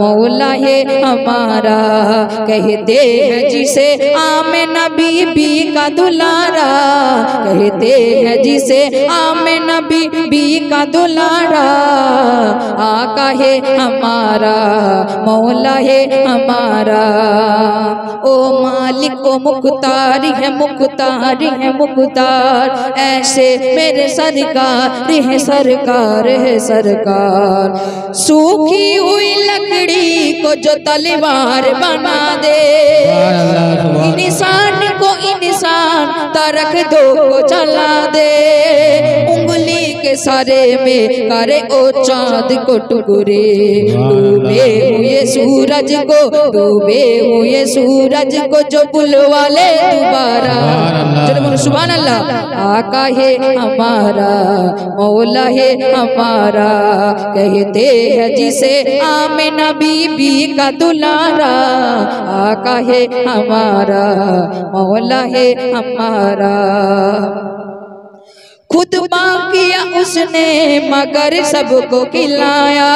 मौला है हमारा, कहते हैं जिसे आमिना बीबी का दुलारा, कहते हैं जिसे आमिना बीबी का दुलारा, आका है हमारा मौला है हमारा। ओ मालिक ओ मुख्तार है, मुख्तार है मुख्तार, ऐसे मेरे सरकार है, सरकार है सरकार। सूखी हुई लकड़ी को जो तलवार बना दे, इंसान को इंसान तरक दो को चला दे, उंगली के सारे में करे ओ चांद को टुकड़े, डूबे हुए सूरज को, डूबे हुए सूरज को जो बुलवा ले दोबारा। सुभान अल्लाह। आका है हमारा मौला है हमारा, कहते हैं जिसे आमिना बीबी का दुलारा, आका है हमारा मौला है हमारा। खुतबा किया उसने मगर सबको खिलाया,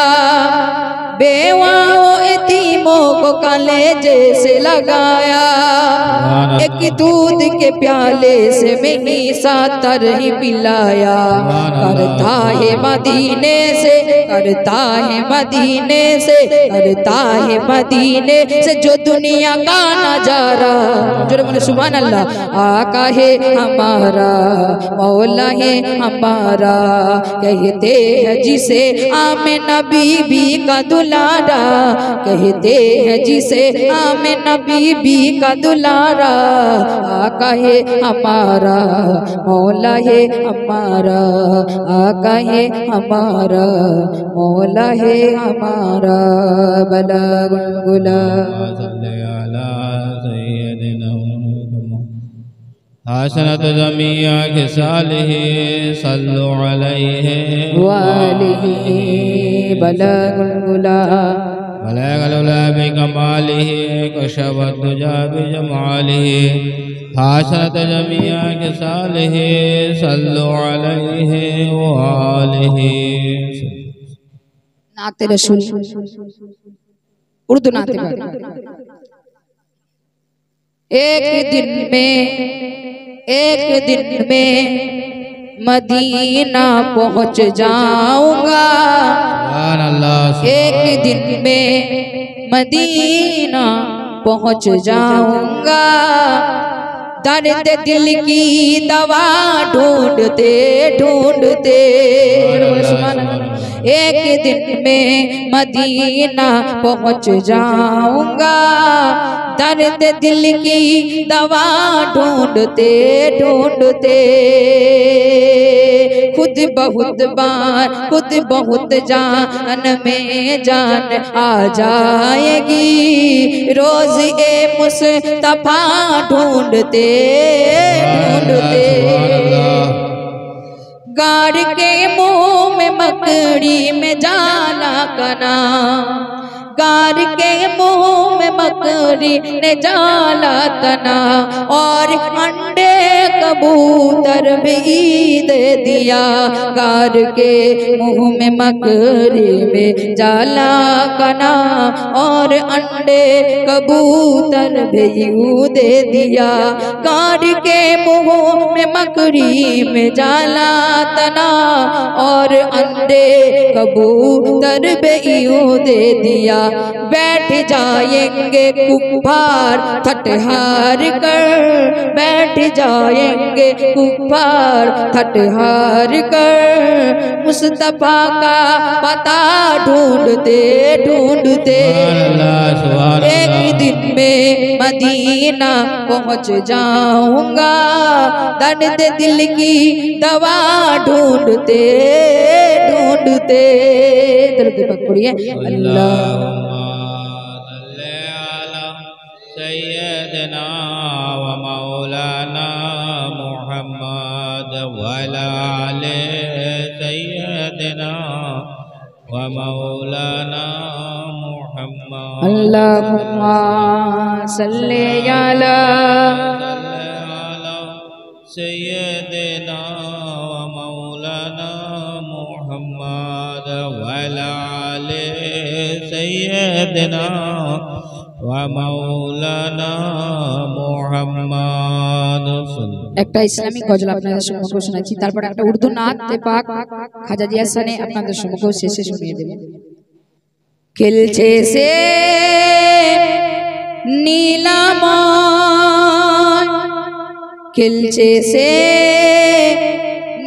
बेवाओं यतीमों को कलेजे से लगाया। एक दूध के प्याले से नहीं सातर ही पिलाया। करता है मदीने से, करता है मदीने से, करता है मदीने से जो दुनिया का नजारा। जो बोले सुभान अल्लाह। आका है हमारा, मौला है हमारा, कहते हैं जिसे आमिना बीबी का दुलारा, कहते हैं जिसे आमिना बीबी का दुलारा। आका है हमारा, मौला है हमारा, आका है हमारा, मौला है हमारा। बला गुला हसनत जमिया के सालिही सल्लु अलैहि वालिही। बला गुला बलगलुला बिकमालिही कशफत दुजा बिजमालिही हसनत जमिया के सालिही सल्लु अलैहि वालिही। नाते रसूल उर्दू नाते। एक दिन में मदीना पहुंच जाऊंगा, एक दिन में मदीना पहुंच जाऊंगा। दर्द दिल की दवा ढूंढते ढूंढते, एक दिन में मदीना पहुंच जाऊंगा। दर्द दिल की दवा ढूंढते ढूंढते, खुद बहुत जान में जान आ जाएगी। रोज ए मुस्तफा ढूंढते ढूंढते, गाड़ के मुंह में मकड़ी में जाला कना, गाड़ के मुंह में मकड़ी ने जाला तना। और अंडे कबूतर भी दे दिया, गाड़ के मुंह में मकड़ी में जाला कना। और अंडे कबूतर भी दे दिया, गाड़ के मुंह में मकड़ी में जाला तना। और अंडे कबूतर भी दे दिया। बैठ जाएंगे कुफ्फार ठठहार कर, बैठ जाएंगे कुफ्फार ठठहार कर। मुस्तफा का पता ढूंढते ढूंढते, एक दिन में मदीना पहुंच जाऊंगा। दर्द दिल की दवा ढूंढते ढूंढते। दर्द पकड़िए अल्लाह सैयदना व मौलाना मुहम्मद वला आले सैयदना व मौलाना मुहम्मद। अल्लाहुम्मा सल्ली अला सैयदना व मौलाना मुहम्मद वला आले सैयदना একটা ইসলামিক গজল আপনাদের সম্মুখে শোনাচ্ছি, তারপর একটা উর্দু নাত পাক খাজা জিয়া সানে আপনাদের সম্মুখে শেষে শুনিয়ে দেব। খেলছে সে নীলাময়, খেলছে সে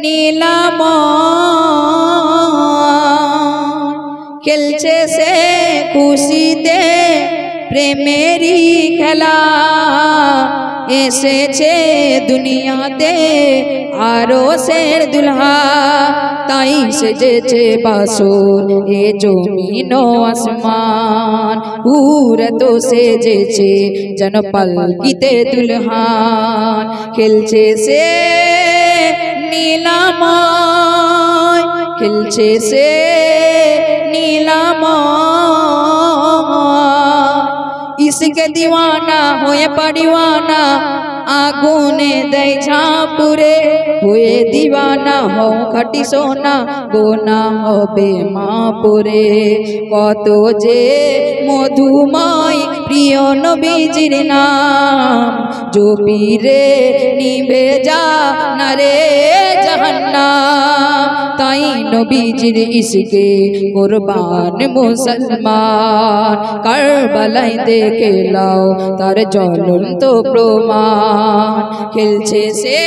নীলাময়, খেলছে সে খুশিতে প্রেমেরি খেলা। এসেছে দুনিয়াতে আরো সের দুলহা, তাই সেজেছে বাসর এ জমিন ও আসমান। হুর তো সেজেছে যেন পালকিতে দুলহান। খেলছে সে নীলাময়, খেলছে সে নীলাময়, ইসকে দিওয়ানা হয়ে পারিওয়ানা আগুনে দেয় ঝাঁপুরে হয়ে দিওয়ানা হও খাটি সোনা গোনা হবে মাপুরে কত যে মধুময় প্রিয় নবীজির নাম জপিরে নিভে যা না রে জাহান্নাম তাই নবীজির ইসকে কুরবান মুসলমান কারবালায় দেখে লাও তার জ্বলন্ত প্রমাণ খেলছে সে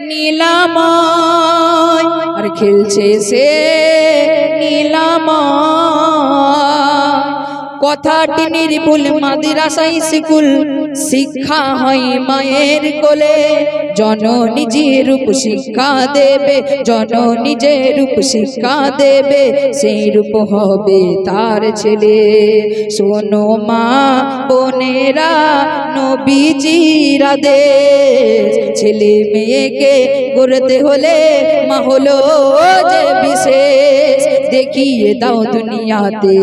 নীলাময় আর খেলছে সে নীলাময় কথাটি নির্ভুল মাদ্রাসা স্কুল শিক্ষা হয় মায়ের কোলে জননী যে রূপ শিক্ষা দেবে জননী যে রূপ শিক্ষা দেবে সেই রূপ হবে তার ছেলে শোনো মা বোনেরা নবীজির আদেশ ছেলে মেয়েকে গড়তে হলে মা হলো যে বিশেষ দেখিয়ে দাও দুনিয়াতে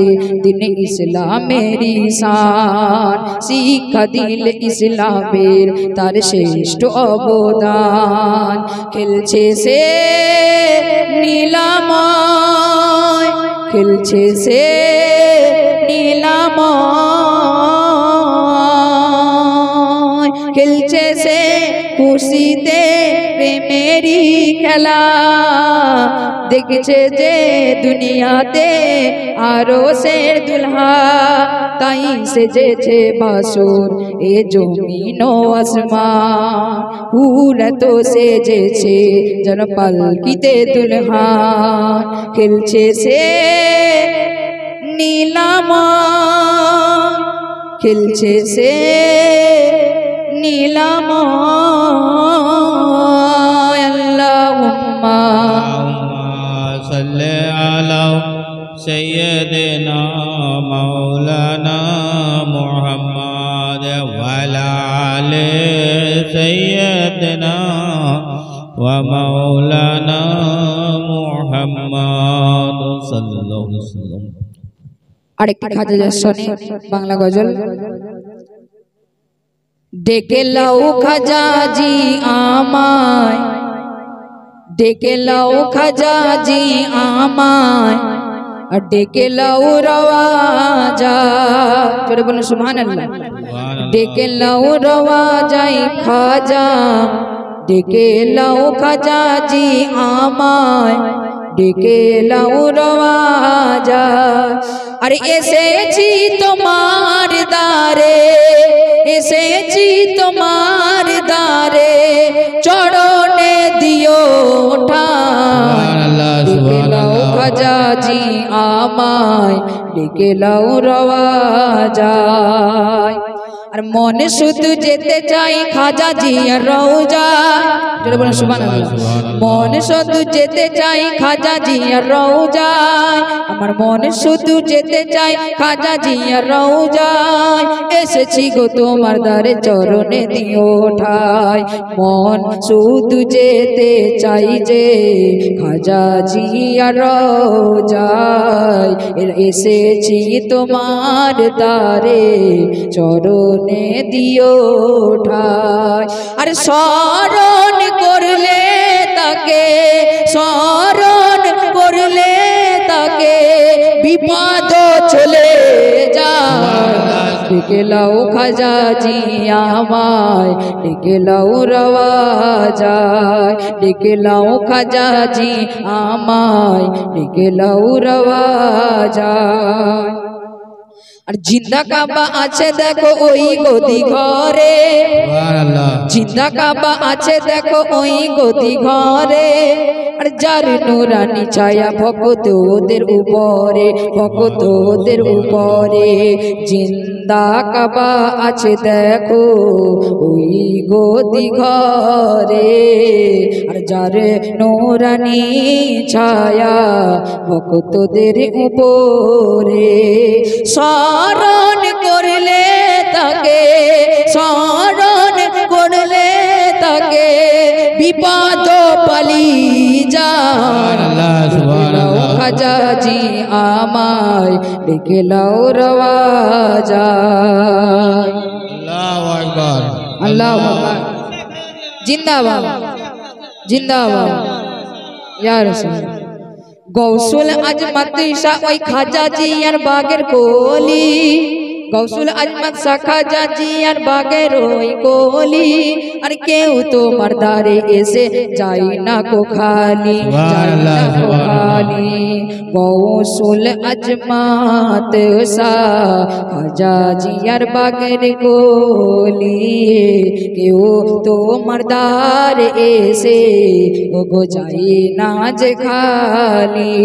দিন ইসলামের শান শিক্ষা দিল ইসলামের তার শ্রেষ্ঠ অবদান খেলছে সে নীলাময় খেলছে সে নীলাময় খেলছে সে খুশিতে প্রেমেরই খেলা দেখছে যে দুনিয়াতে আরো সের দুলহা তাই সেজেছে বাসুর এ জমিন ও আসমান হুরা তো সেজেছে যেন পালকিতে দুলহান খেলছে সে নীলাময় খেলছে সে নীলাময় আল্লাহুম্মা সাল্লি আলা সাইয়্যিদিনা মাওলানা মুহাম্মদ ওয়া আলা আলি সাইয়্যিদিনা ওয়া মাওলানা মুহাম্মদ সাল্লাল্লাহু আলাইহি ওয়াসাল্লাম। আরেকটি খাজা জাসনে বাংলা গজল ডেকে লাও খাজাজি আমায় ডেকে লাও খাজাজি আমায় আর ডেকে লাও রওয়াজা জোরে বলুন সুবহানাল্লাহ ডেকে লাও রওয়াজাই খাজা ডেকে লাও খাজাজি আমায় ডেকে লাও রওয়াজা আরে এসেছি তোমার দারে এসেছি তোমার দারে চরণে দিও ডেকে লাও খাজাজি আমায় ডেকে লাও রওয়াজায় আর মনে শুধু যেতে চাই খাজাজি আর রওজায় জোরে বলুন সুবহানাল্লাহ মনে শুধু যেতে চাই খাজাজি আর রওজায় আমার মনে শুধু যেতে চাই খাজাজি আর রওজায় এসেছি গো তোমার দ্বারে চরণে দিও ঠাই মন শুধু যেতে চাই যে খাজাজি আর রওজায় এসেছি তোমার দ্বারে চরণে দিও ঠাই আর স্মরণ করলে তাকে স্মরণ করলে তাকে বিপদ চলে যায় ডেকে লাও খাজাজি আমায় ডেকে লাও রওয়াজায় ডেকে লাও খাজাজি আমায় ডেকে লাও রওয়াজায় আর জিন্দা কাবা আছে দেখো ওই গদি ঘরে জিন্দা কাবা আছে দেখো ওই গদি ঘরে আর যার নুরানি ছায়া ভক্তদের উপরে ভক্তদের উপরে জিন্দা কাবা আছে দেখো ওই গদি ঘরে আর যার নুরানি ছায়া ভক্তদের উপরে স্মরণ করলে তাকে স্মরণ করলে তাকে বিপদ পালি जान खाजा जी आमाय डेके लाओ रवा जाय। अल्लाहु अकबर अल्लाहु अकबर जिंदाबाद जिंदाबाद या रसूल। गौसुल अजमत शाह ओई खाजा जी यार बागेर कोली गौसुल अजमत शाह खाजा जी यार बागेर ओई कोली আর কেউ তো মারদারে এসে যাই না কো খালি যাই না কো খালি গৌসুল আজমাত শাহ খাজা জি আর বাগের কোলি কেউ তো মারদারে এসে ও গো যাই না যে খালি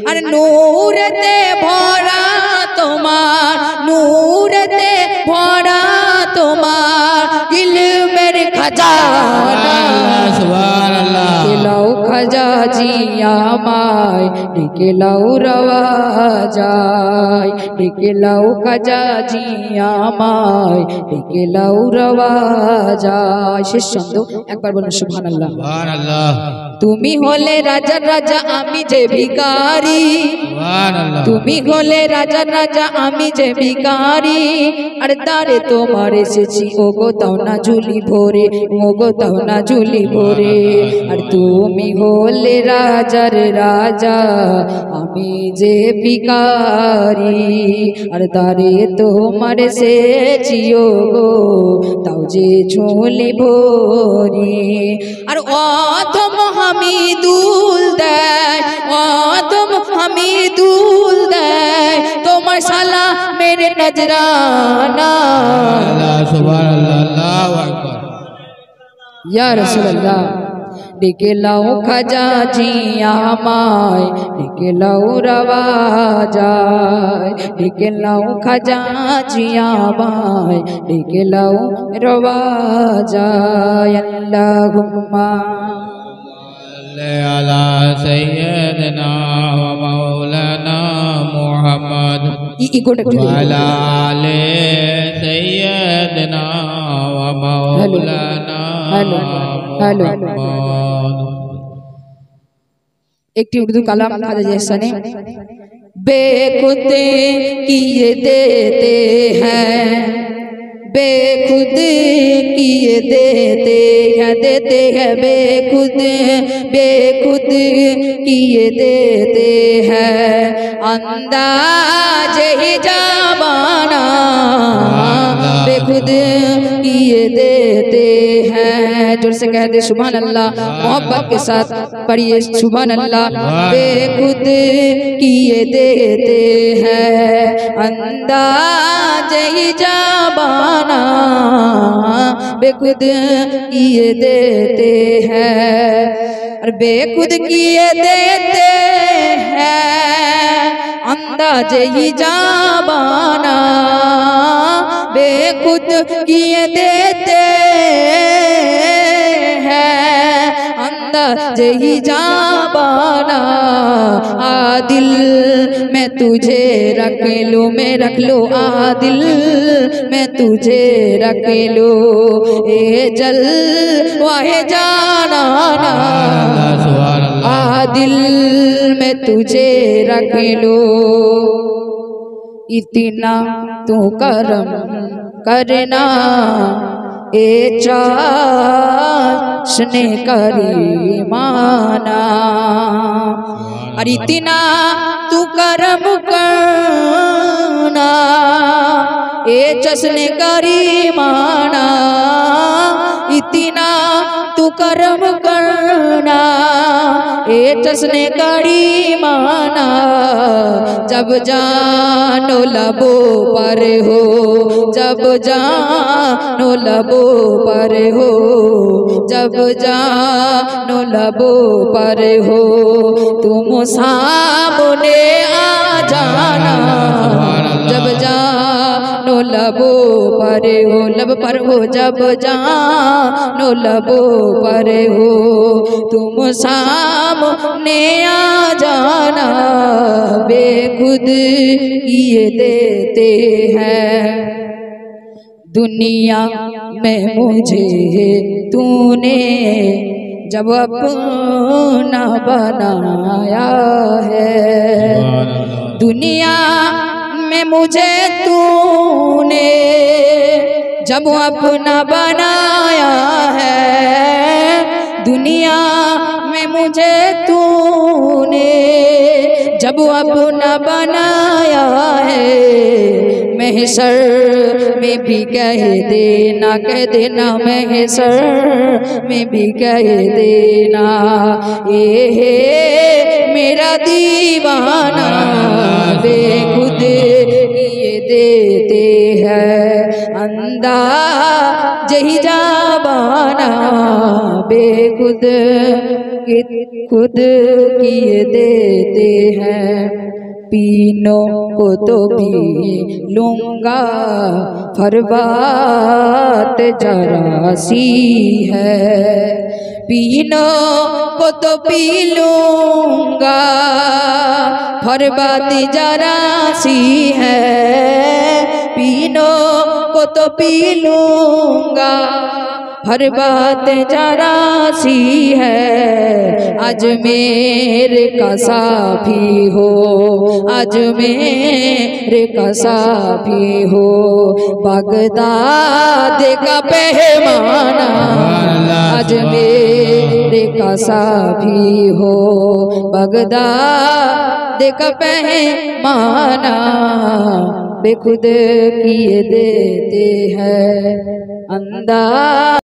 আর নূরতে ভরা তোমার নূরতে ভরা তোমার ইলমের खजाना सुभान अल्लाह खिलाओ खजा जिया माय निकलाओ रवा जाय निकलाओ खजा जिया माय निकलाओ रवा जाय। শেষ ছন্দ একবার বলুন সুবহানাল্লাহ সুবহানাল্লাহ। তুমি হলে রাজার রাজা আমি যে ভিখারি সুবহানাল্লাহ। তুমি হলে রাজার রাজা আমি যে ভিখারি আর তারে তোমার এসেছি ও গো তাও না ঝুলি ভরে ও গো তাও না ঝুলি ভরে আর তুমি হলে রাজার রাজা আমি যে ভিখারি আর তারে তোমার এসেছি ও গো তাও যে ঝুলি ভরে আর অথম হামিদুল দেয় অথম হামিদুল দেয় তোমার শালা মেরে নজরানা সুবহানাল্লাহ আল্লাহু আকবার या रसूल अल्लाह डेके लाओ खजा जिया माय डेके लाओ रवा जाय डेके लाओ खजा जिया माय डेके लाओ रवा जाय। अल्लाहुम्मा अला सय्यदना व मौलाना मुहम्मद वाला आले सय्यदना व मौलाना एक उर्दू कलाम खाजा जैसा ने बेखुद किए देते हैं बेखुद किए देते हैं बेखुद बेखुद किए देते हैं अंदाज़े ही जमाना बेखुद किए देते हैं। जोर से कह दे सुभान अल्लाह मोहब्बत के साथ पढ़िए सुभान अल्लाह। बेखुद किए देते हैं अंदाज़े ही जमाना बेखुद किए देते हैं और बेखुद किए देते हैं अंदाज़े ही जमाना बेखुद किए देते हैं अंदाज़े ही जमाना आदिल मैं तुझे रख लूँ मैं रख लो आदिल मैं तुझे रख लो ए जल वाहे जाना आदिल मैं तुझे रख लो इतना तू करम करना ए चाशने करीमाना और इतना तू करम करना ए चश्ने करीमाना इतना तू करम करना ए चश्ने करीमाना जब जानो लबो पर हो जब जानो लबो पर हो जब जानो लबो पर हो तुम सामने आ जाना जब जानो लबो पर हो लब पर हो जब जानो लबो पर हो तुम सामने आ जाना बेखुद किए देते हैं दुनिया में मुझे तूने जब अपना बनाया है। दुनिया में मुझे तूने जब अपना बनाया है, दुनिया में मुझे तूने जब अपना बनाया है, महशर में भी कह देना, कह देना महशर में भी कह देना, ये मेरा दीवाना बेखुद किए देते हैं, अंदाज़ ही जाबाना बेखुद खुद किए देते हैं। पीनों को तो पी लूँगा फरबात जरा सी है, पीनों को तो पी लूँगा फरबात जरा सी है, पीनों को तो पी लूँगा हर बात जरा सी है। अजमेर का साफी हो, अजमेर का साफी हो, बगदाद का पहमाना, अजमेर का साफी हो, बगदाद का पहमाना बेखुद किए देते हैं, अंदाज़